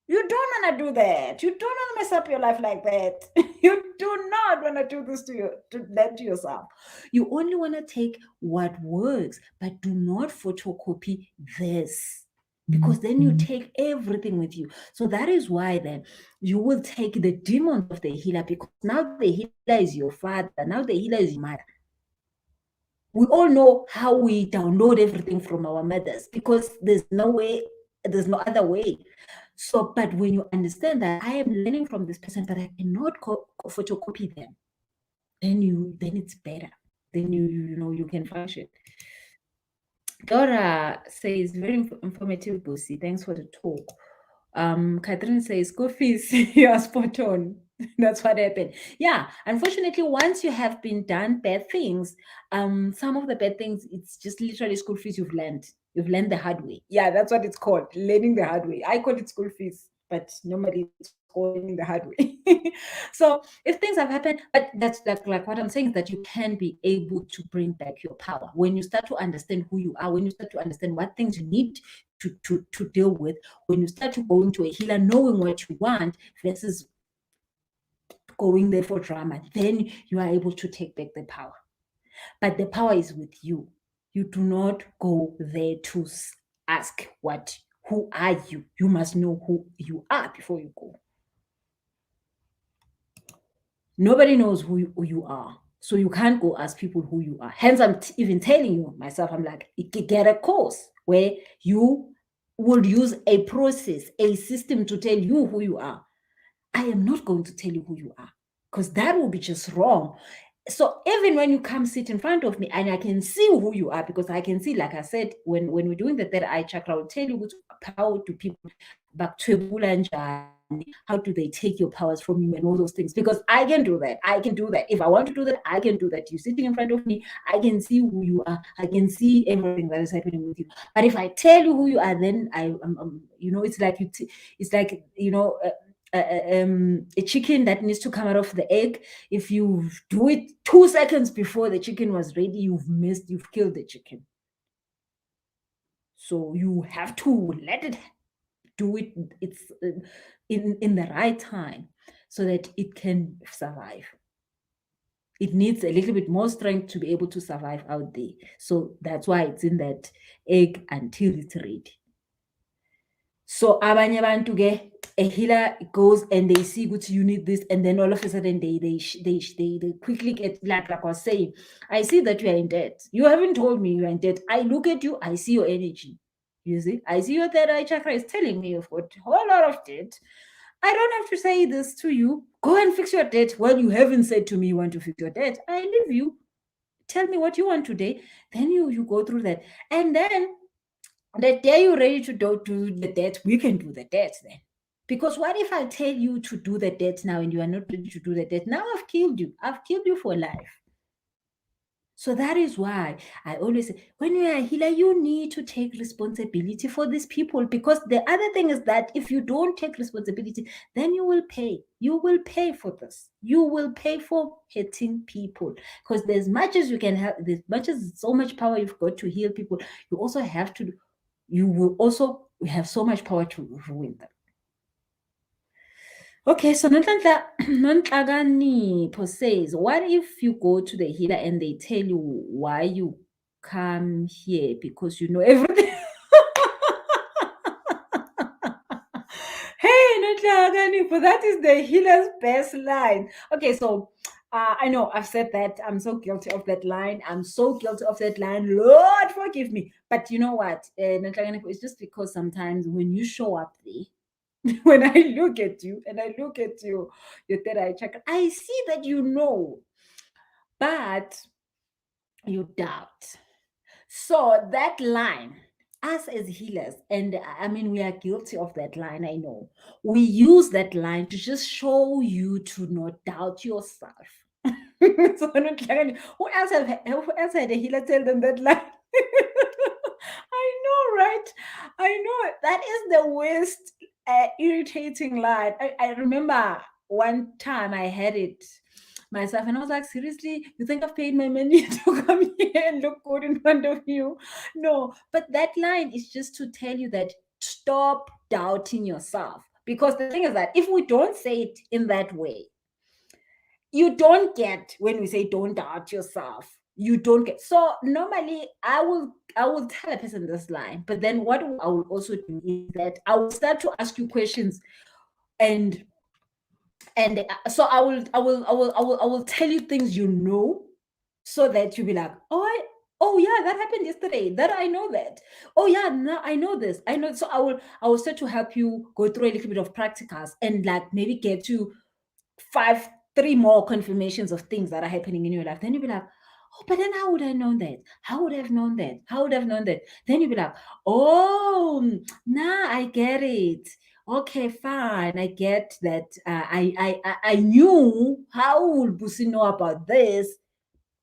You don't want to do that. You don't want to mess up your life like that. You do not want to do this to yourself. You only want to take what works, but do not photocopy this. Because then you take everything with you. So that is why then you will take the demons of the healer, because now the healer is your father. Now the healer is your mother. We all know how we download everything from our mothers, because there's no other way. So, but when you understand that I am learning from this person, but I cannot photocopy them, then it's better. Then you can function. Dora says, very informative, Busi. Thanks for the talk. Catherine says, school fees, you are spot on. That's what happened. Yeah, unfortunately, once you have been done bad things, some of the bad things, it's just literally school fees you've learned. You've learned the hard way. Yeah, that's what it's called, learning the hard way. I call it school fees, but normally it's called learning the hard way. So if things have happened, but that's like what I'm saying, is that you can be able to bring back your power when you start to understand who you are, when you start to understand what things you need to deal with, when you start to go into a healer knowing what you want versus going there for drama, then you are able to take back the power. But the power is with you. You do not go there to ask who are you. You must know who you are before you go. Nobody knows who you are. So you can't go ask people who you are. Hence, I'm even telling you myself, I'm like, get a course where you will use a process, a system to tell you who you are. I am not going to tell you who you are, because that will be just wrong. So even when you come sit in front of me and I can see who you are, because I can see, like I said, when we're doing the third eye chakra, I will tell you how do people back to how do they take your powers from you and all those things, because I can do that. If I want to do that, I can do that. You're sitting in front of me, I can see who you are, I can see everything that is happening with you. But if I tell you who you are, then it's like a chicken that needs to come out of the egg. If you do it 2 seconds before the chicken was ready, you've killed the chicken. So you have to let it do it. It's in the right time so that it can survive. It needs a little bit more strength to be able to survive out there. So that's why it's in that egg until it's ready. So abanye bantu ke, a healer goes and they see what you need this, and then all of a sudden they quickly get, like I was saying, I see that you are in debt. You haven't told me you are in debt. I look at you, I see your energy. You see, I see your third eye chakra is telling me you've got a whole lot of debt. I don't have to say this to you. Go and fix your debt. Well, you haven't said to me you want to fix your debt. I leave you. Tell me what you want today. Then you go through that. And then the day you're ready to do the debt, we can do the debt then. Because what if I tell you to do the debt now and you are not ready to do the debt? Now I've killed you. I've killed you for life. So that is why I always say, when you are a healer, you need to take responsibility for these people. Because the other thing is that if you don't take responsibility, then you will pay. You will pay for this. You will pay for hurting people. Because as much as you can have, as much as so much power you've got to heal people, you also have to, you will also have so much power to ruin them. Okay, so Nonhlakanipho says, what if you go to the healer and they tell you why you come here because you know everything? Hey, But that is the healer's best line. Okay, so I know I've said that. I'm so guilty of that line. I'm so guilty of that line. Lord, forgive me. But you know what? It's just because sometimes when you show up there, when I look at you and I look at you, your third eye chakra, I see that you know, but you doubt. So that line, us as healers, and I mean, we are guilty of that line, I know. We use that line to just show you to not doubt yourself. So who else had a healer tell them that line? I know, right? I know that is the worst irritating line. I remember one time I had it myself and I was like, seriously, you think I've paid my money to come here and look good in front of you? No, but that line is just to tell you that stop doubting yourself. Because the thing is that if we don't say it in that way, you don't get when we say don't doubt yourself. You don't get. So normally I will tell a person this line, but then what I will also do is that I will start to ask you questions, and so I will tell you things you know, so that you'll be like, oh yeah, that happened yesterday. That I know that. Oh yeah, now I know this. I know. So I will start to help you go through a little bit of practicals and like maybe get to five, three more confirmations of things that are happening in your life. Then you'll be like, oh, but then how would I known that? How would I have known that? How would I have known that? Then you'll be like, oh, nah, I get it. Okay, fine. I get that. I knew. How would Busi know about this?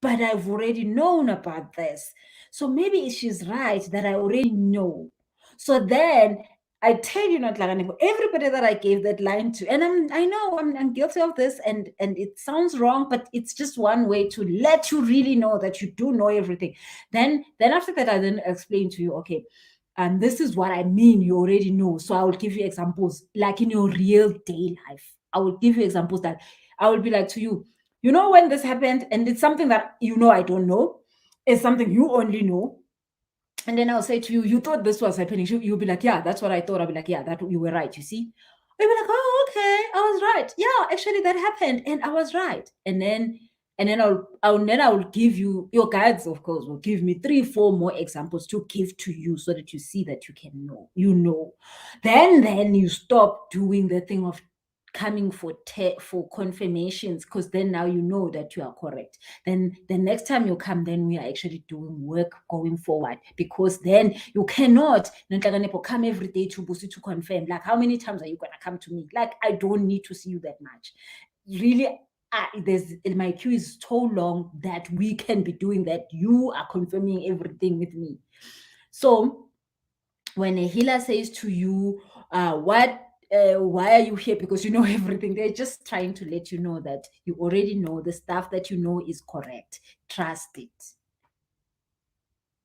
But I've already known about this. So maybe she's right that I already know. So then I tell you, not like everybody that I gave that line to, and I know I'm guilty of this, and it sounds wrong, but it's just one way to let you really know that you do know everything. Then after that, I then explain to you, okay, and this is what I mean. You already know. So I will give you examples, like in your real day life. I will give you examples that I will be like to you, you know, when this happened, and it's something that you know I don't know, it's something you only know. And then I'll say to you, you thought this was happening. You'll be like, yeah, that's what I thought. I'll be like, yeah, that you were right, you see. You'll be like, oh, okay, I was right. Yeah, actually that happened and I was right. And then I'll give you your guides, of course, will give me 3, 4 more examples to give to you so that you see that you can know, you know. Then you stop doing the thing of coming for confirmations, because then now you know that you are correct. Then the next time you come, then we are actually doing work going forward, because then you cannot come every day to Busi to confirm. Like, how many times are you gonna come to me? Like, I don't need to see you that much. Really, there's my queue is so long that we can be doing that. You are confirming everything with me. So when a healer says to you, why are you here? Because you know everything. They're just trying to let you know that you already know the stuff that you know is correct. Trust it.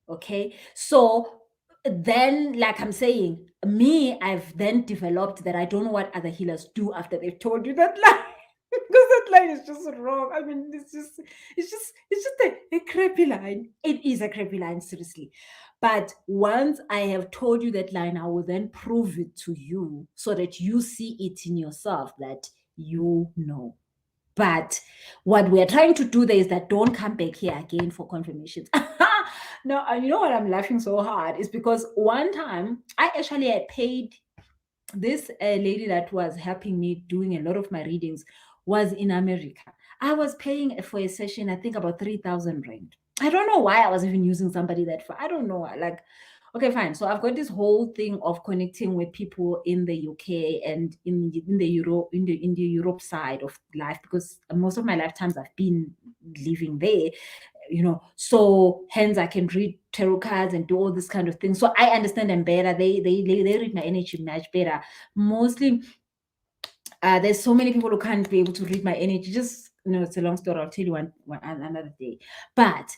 Okay. So then, like I'm saying, I've then developed that I don't know what other healers do after they've told you that line. Because that line is just wrong. I mean, it's just a crappy line. It is a crappy line, seriously. But once I have told you that line, I will then prove it to you so that you see it in yourself that you know. But what we're trying to do there is that don't come back here again for confirmations. No, you know what I'm laughing so hard is because one time I actually had paid this lady that was helping me doing a lot of my readings was in America. I was paying for a session, I think about 3,000 rand. I don't know why I was even using somebody that for. I don't know. Like, okay, fine. So I've got this whole thing of connecting with people in the UK and in the Europe side of life, because most of my lifetimes I've been living there, you know. So hence I can read tarot cards and do all this kind of thing. So I understand them better. They read my energy much better. Mostly, there's so many people who can't be able to read my energy. Just, it's a long story. I'll tell you one another day. But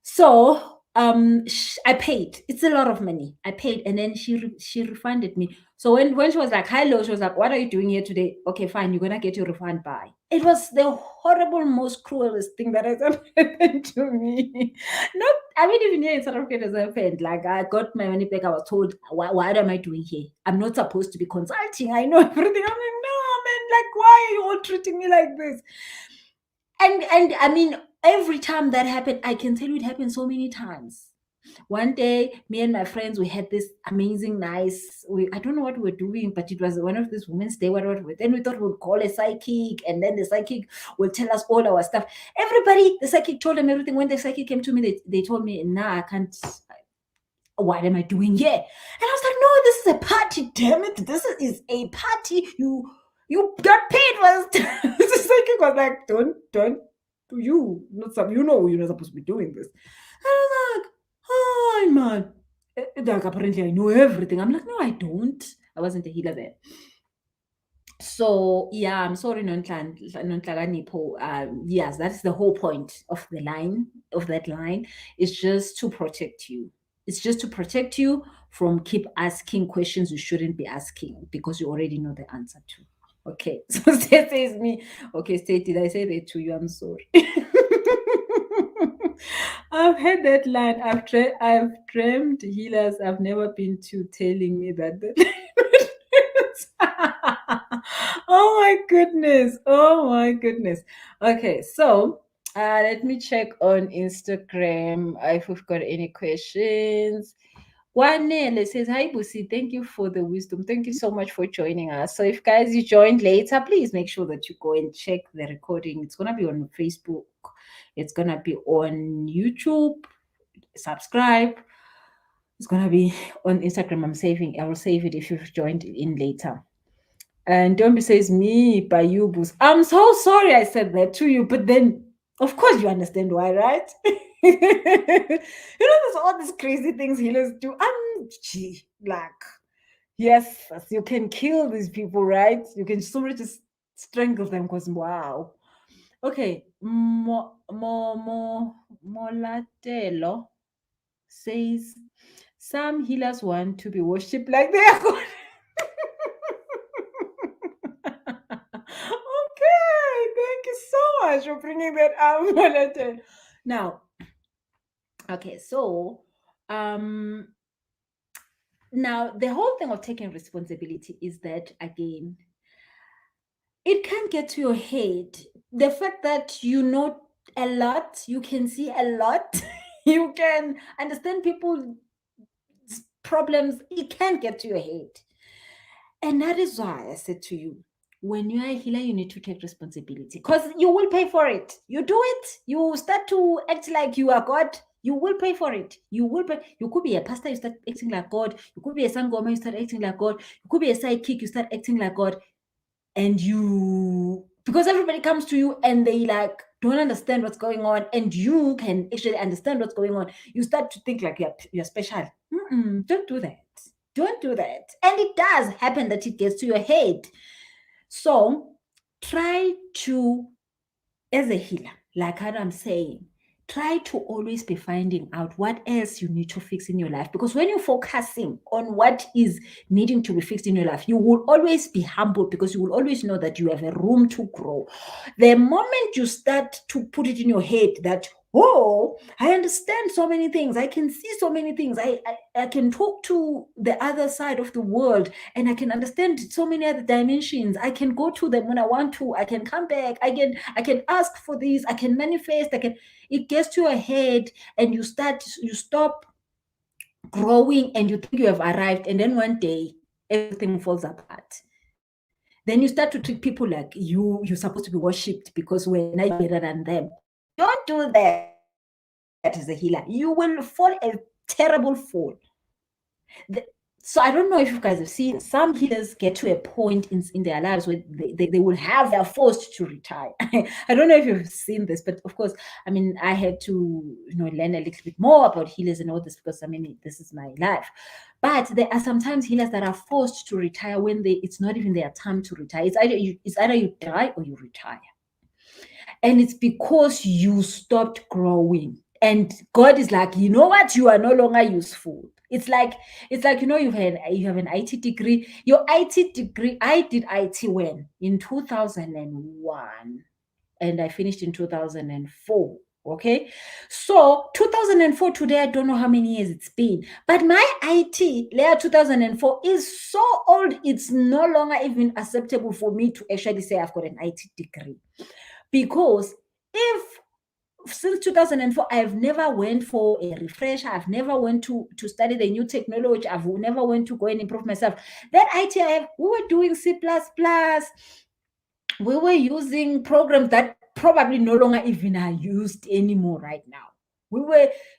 so I paid. It's a lot of money. I paid, and then she refunded me. So when she was like, "Hello," she was like, "What are you doing here today?" "Okay, fine. You're gonna get your refund." Bye. It was the horrible, most cruelest thing that has ever happened to me. Not, I mean, even here in South Africa, it has happened. Like, I got my money back. I was told, what am I doing here? I'm not supposed to be consulting. I know everything. I'm like, no, man. Like, why are you all treating me like this? And I mean, every time that happened, I can tell you it happened so many times. One day, me and my friends, we had this amazing, nice. I don't know what we were doing, but it was one of these Women's Day. Whatever. Then we thought we'd call a psychic, and then the psychic will tell us all our stuff. Everybody, the psychic told them everything. When the psychic came to me, they told me, "Nah, I can't. What am I doing here?" And I was like, "No, this is a party. Damn it, this is a party. You got paid once." The psychic was like, "Don't. Not some. You're not supposed to be doing this." And I was like, "Hi, man." Like, apparently I know everything. I'm like, "No, I don't. I wasn't a healer there." So yeah, I'm sorry, Nonhlakanipho. Yes, that's the whole point of that line. It's just to protect you. It's just to protect you from keep asking questions you shouldn't be asking because you already know the answer to. Okay, so State says me. Okay, State, did I say that to you? I'm sorry. I've heard that line. I've dreamed healers. I've never been to telling me that. Oh my goodness. Oh my goodness. Okay, so let me check on Instagram if we've got any questions. Wanele says, "Hi Busi, thank you for the wisdom. Thank you so much for joining us." So if guys you joined later, please make sure that you go and check the recording. It's gonna be on Facebook, it's gonna be on YouTube. Subscribe. It's gonna be on Instagram. I will save it if you've joined in later. And Dombi says, "Me by you, Boost." I'm so sorry I said that to you, but then of course you understand why, right? There's all these crazy things healers do. Like, yes, you can kill these people, right? You can so just strangle them because wow. Okay, Molatelo says some healers want to be worshipped like they are God. Okay, thank you so much for bringing that up, Molatelo. Now, okay, so now the whole thing of taking responsibility is that again, it can get to your head. The fact that you know a lot, you can see a lot, you can understand people's problems, it can get to your head. And that is why I said to you, when you are a healer, you need to take responsibility because you will pay for it. You do it, you start to act like you are God. You will pay for it. You will pay. You could be a pastor, you start acting like God. You could be a sangoma, you start acting like God. You could be a sidekick, you start acting like God. And you, because everybody comes to you and they like don't understand what's going on, and you can actually understand what's going on, you start to think like you're special. Don't do that. Don't do that. And it does happen that it gets to your head. So try to, as a healer, like what I'm saying, try to always be finding out what else you need to fix in your life. Because when you're focusing on what is needing to be fixed in your life, you will always be humble because you will always know that you have a room to grow. The moment you start to put it in your head that, oh, I understand so many things, I can see so many things, I can talk to the other side of the world and I can understand so many other dimensions, I can go to them when I want to, I can come back, I can ask for this, I can manifest, it gets to your head and you stop growing and you think you have arrived, and then one day everything falls apart. Then you start to treat people like you're supposed to be worshipped because we're not better than them. Don't do that as a healer. You will fall a terrible fall. So I don't know if you guys have seen, some healers get to a point in their lives where they will have, they're forced to retire. I don't know if you've seen this, but of course, I mean, I had to learn a little bit more about healers and all this because I mean, this is my life. But there are sometimes healers that are forced to retire when it's not even their time to retire. It's either you die or you retire. And it's because you stopped growing And God is like, you know what? You are no longer useful. It's like you have an IT degree. Your IT degree, I did IT when? In 2001, and I finished in 2004. Okay, so 2004 today, I don't know how many years it's been, but my IT layer 2004 is so old, it's no longer even acceptable for me to actually say I've got an IT degree. Because if since 2004 I've never went for a refresher, I've never went to study the new technology, I've never went to go and improve myself. That IT we were doing C++, we were using programs that probably no longer even are used anymore right now.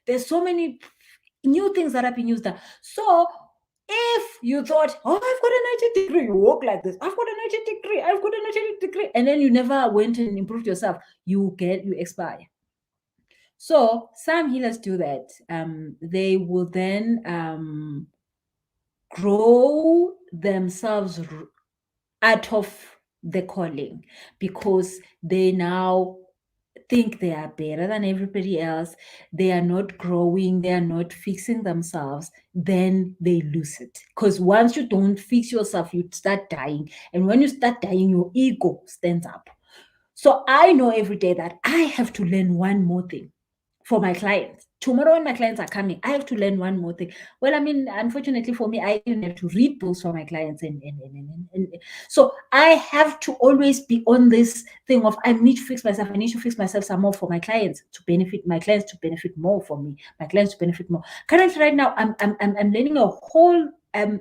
There's so many new things that have been used now. So if you thought, oh, I've got an IT degree, you walk like this, I've got an IT degree, I've got an IT degree, and then you never went and improved yourself, you expire. So some healers do that. They will then grow themselves out of the calling, because they now think they are better than everybody else. They are not growing, they are not fixing themselves, then they lose it. Because once you don't fix yourself, you start dying. And when you start dying, your ego stands up. So I know every day that I have to learn one more thing for my clients. Tomorrow, when my clients are coming, I have to learn one more thing. Well, I mean, unfortunately for me, I even have to read books for my clients. And so I have to always be on this thing of I need to fix myself. I need to fix myself some more for my clients to benefit my clients, to benefit more for me, my clients to benefit more. Currently, right now, I'm learning a whole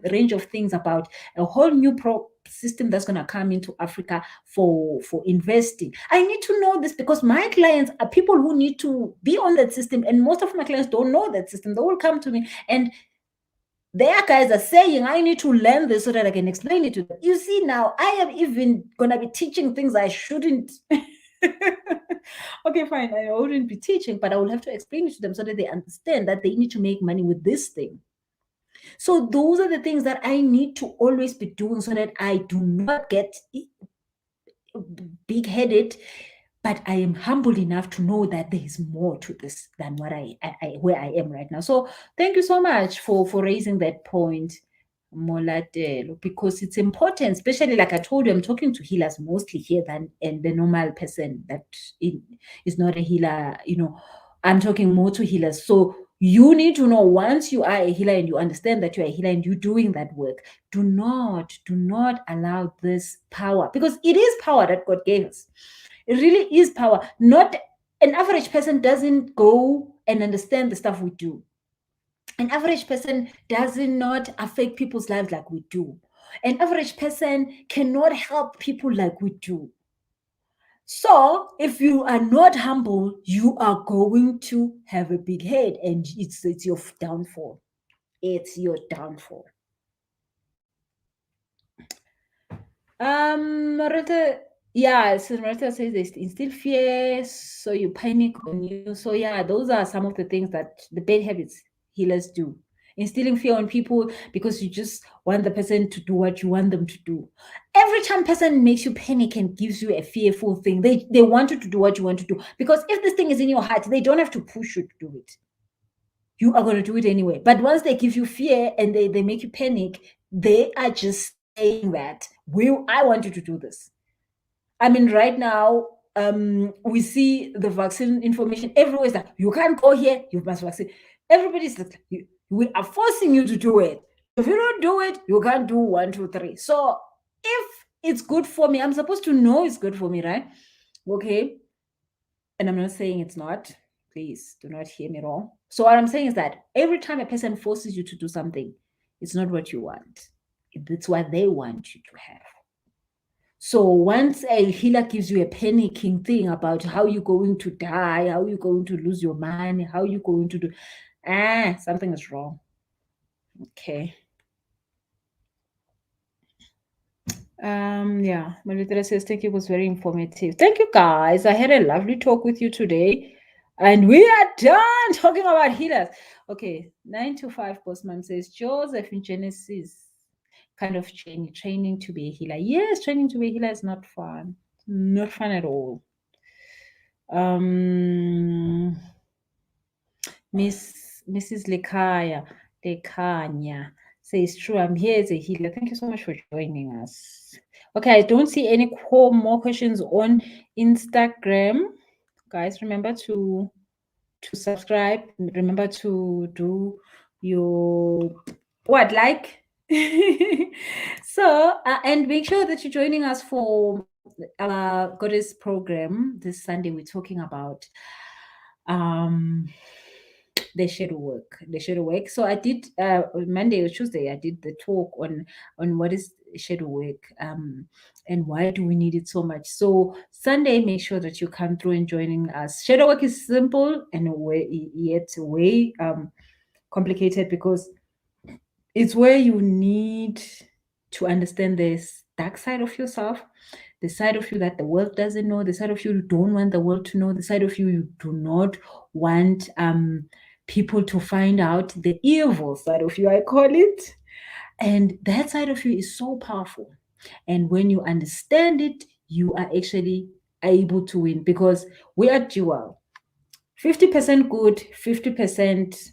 range of things about a whole new system that's going to come into Africa for investing. I need to know this because my clients are people who need to be on that system, and most of my clients don't know that system. They will come to me and their guys are saying, I need to learn this so that I can explain it to them. You see, now I am even going to be teaching things I shouldn't. Okay, fine. I wouldn't be teaching, but I will have to explain it to them so that they understand that they need to make money with this thing. So those are the things that I need to always be doing so that I do not get big-headed, but I am humble enough to know that there is more to this than what where I am right now. So thank you so much for raising that point, Molatelo, because it's important, especially like I told you, I'm talking to healers mostly here than and the normal person that is not a healer. I'm talking more to healers. So you need to know, once you are a healer and you understand that you're a healer and you're doing that work, do not allow this power, because it is power that God gave us. It really is power. Not an average person doesn't go and understand the stuff we do. An average person does not affect people's lives like we do. An average person cannot help people like we do. So if you are not humble, you are going to have a big head, and it's your downfall. It's your downfall. Marita, yeah, so Marita says they instill fear, so you panic on you. So yeah, those are some of the things that the bad habits healers do. Instilling fear on people because you just want the person to do what you want them to do. Every time person makes you panic and gives you a fearful thing, they want you to do what you want to do. Because if this thing is in your heart, they don't have to push you to do it. You are going to do it anyway. But once they give you fear and they make you panic, they are just saying that I want you to do this. I mean, right now, we see the vaccine information everywhere. Is like, you can't go here, you must vaccine. Everybody's like, we are forcing you to do it. If you don't do it, you can't do 1, 2, 3. So if it's good for me, I'm supposed to know it's good for me, right? Okay. And I'm not saying it's not. Please do not hear me wrong. So what I'm saying is that every time a person forces you to do something, it's not what you want. It's what they want you to have. So once a healer gives you a panicking thing about how you're going to die, how you're going to lose your money, how you're going to do, something is wrong. Okay. Yeah, Malitra says, thank you, it was very informative. Thank you, guys. I had a lovely talk with you today. And we are done talking about healers. Okay, 9 to 5 Postman says, Joseph in Genesis, kind of training to be a healer. Yes, training to be a healer is not fun. Not fun at all. Mrs. Lekanya says, true, I'm here as a healer. Thank you so much for joining us. Okay, I don't see any more questions on Instagram. Guys, remember to subscribe. Remember to do your like. So and make sure that you're joining us for our goddess program this Sunday. We're talking about the shadow work. So I did Monday or Tuesday I did the talk on what is shadow work and why do we need it so much. So Sunday, make sure that you come through and joining us. Shadow work is simple and yet way complicated, because it's where you need to understand this dark side of yourself, the side of you that the world doesn't know, the side of you don't want the world to know, the side of you do not want people to find out, the evil side of you, I call it. And that side of you is so powerful. And when you understand it, you are actually able to win, because we are dual. 50% good, 50%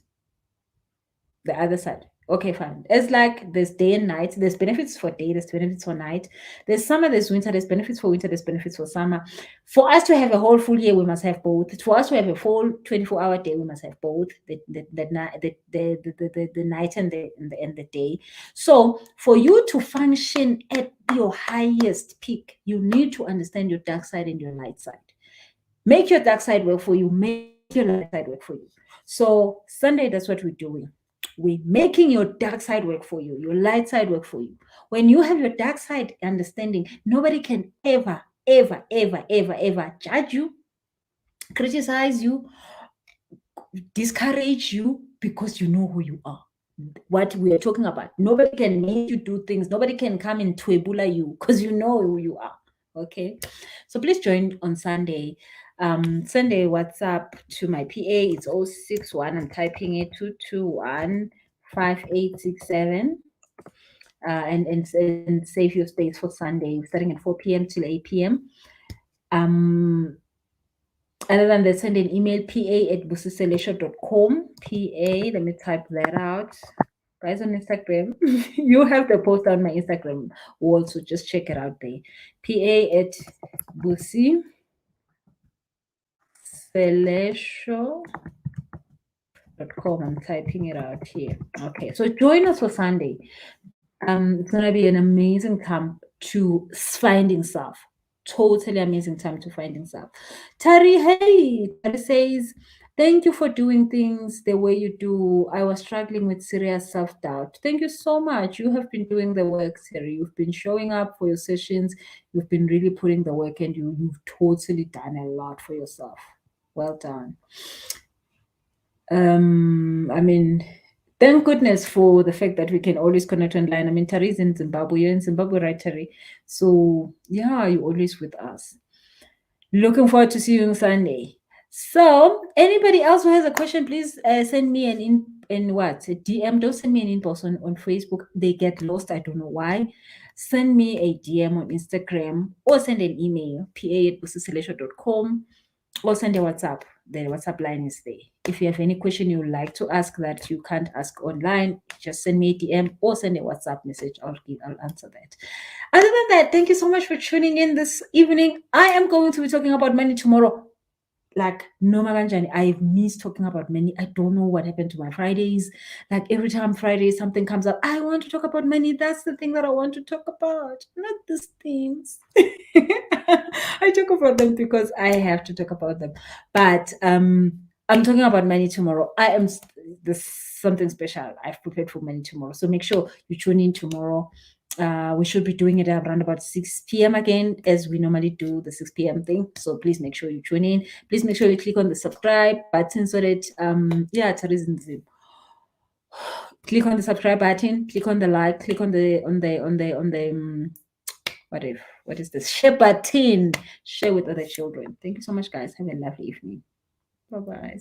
the other side. Okay, fine. It's like there's day and night. There's benefits for day, there's benefits for night. There's summer, there's winter, there's benefits for winter, there's benefits for summer. For us to have a whole full year, we must have both. For us to have a full 24-hour day, we must have both, the night and the day. So for you to function at your highest peak, you need to understand your dark side and your light side. Make your dark side work for you. Make your light side work for you. So Sunday, that's what we're doing. We're making your dark side work for you, your light side work for you. When you have your dark side understanding, nobody can ever judge you, criticize you, discourage you, because you know who you are. What we are talking about. Nobody can make you do things. Nobody can come and twebula you, because you know who you are. Okay. So please join on Sunday. Sunday, WhatsApp to my PA. It's 061. I'm typing it 221-5867. And save your space for Sunday, starting at 4 p.m. till 8 p.m. Other than that, send an email, pa@busiselesho.com. PA, let me type that out. Guys on Instagram, you have the post on my Instagram wall, so just check it out there. pa@busiselesho.com. I'm typing it out here. Okay, so join us for Sunday. It's gonna be an amazing time to finding self. Totally amazing time to finding self. Tari, hey, Tari says, thank you for doing things the way you do. I was struggling with serious self-doubt. Thank you so much. You have been doing the work, Tari. You've been showing up for your sessions. You've been really putting the work, and you've totally done a lot for yourself. Well done. I mean, thank goodness for the fact that we can always connect online. I mean, Tari's in Zimbabwe. You're in Zimbabwe, right, Tari? So, yeah, you're always with us. Looking forward to see you on Sunday. So, anybody else who has a question, please send me an a DM. Don't send me an inbox on Facebook. They get lost. I don't know why. Send me a DM on Instagram, or send an email, pa@busiselesho.com, or send a WhatsApp. The WhatsApp line is there. If you have any question you would like to ask that you can't ask online, just send me a DM or send a WhatsApp message. I'll answer that. Other than that, thank you so much for tuning in this evening. I am going to be talking about money tomorrow. Like, no maganjani, I've missed talking about money. I don't know what happened to my Fridays. Like, every time Friday something comes up, I want to talk about money. That's the thing that I want to talk about, not these things. I talk about them because I have to talk about them. But I'm talking about money tomorrow. There's something special I've prepared for money tomorrow. So make sure you tune in tomorrow. We should be doing it around about 6 p.m. again, as we normally do the 6 p.m. thing. So please make sure you tune in. Please make sure you click on the subscribe button so that it's a reason. Click on the subscribe button, click on the like, click on the what is this? Share button. Share with other children. Thank you so much, guys. Have a lovely evening. Bye-bye.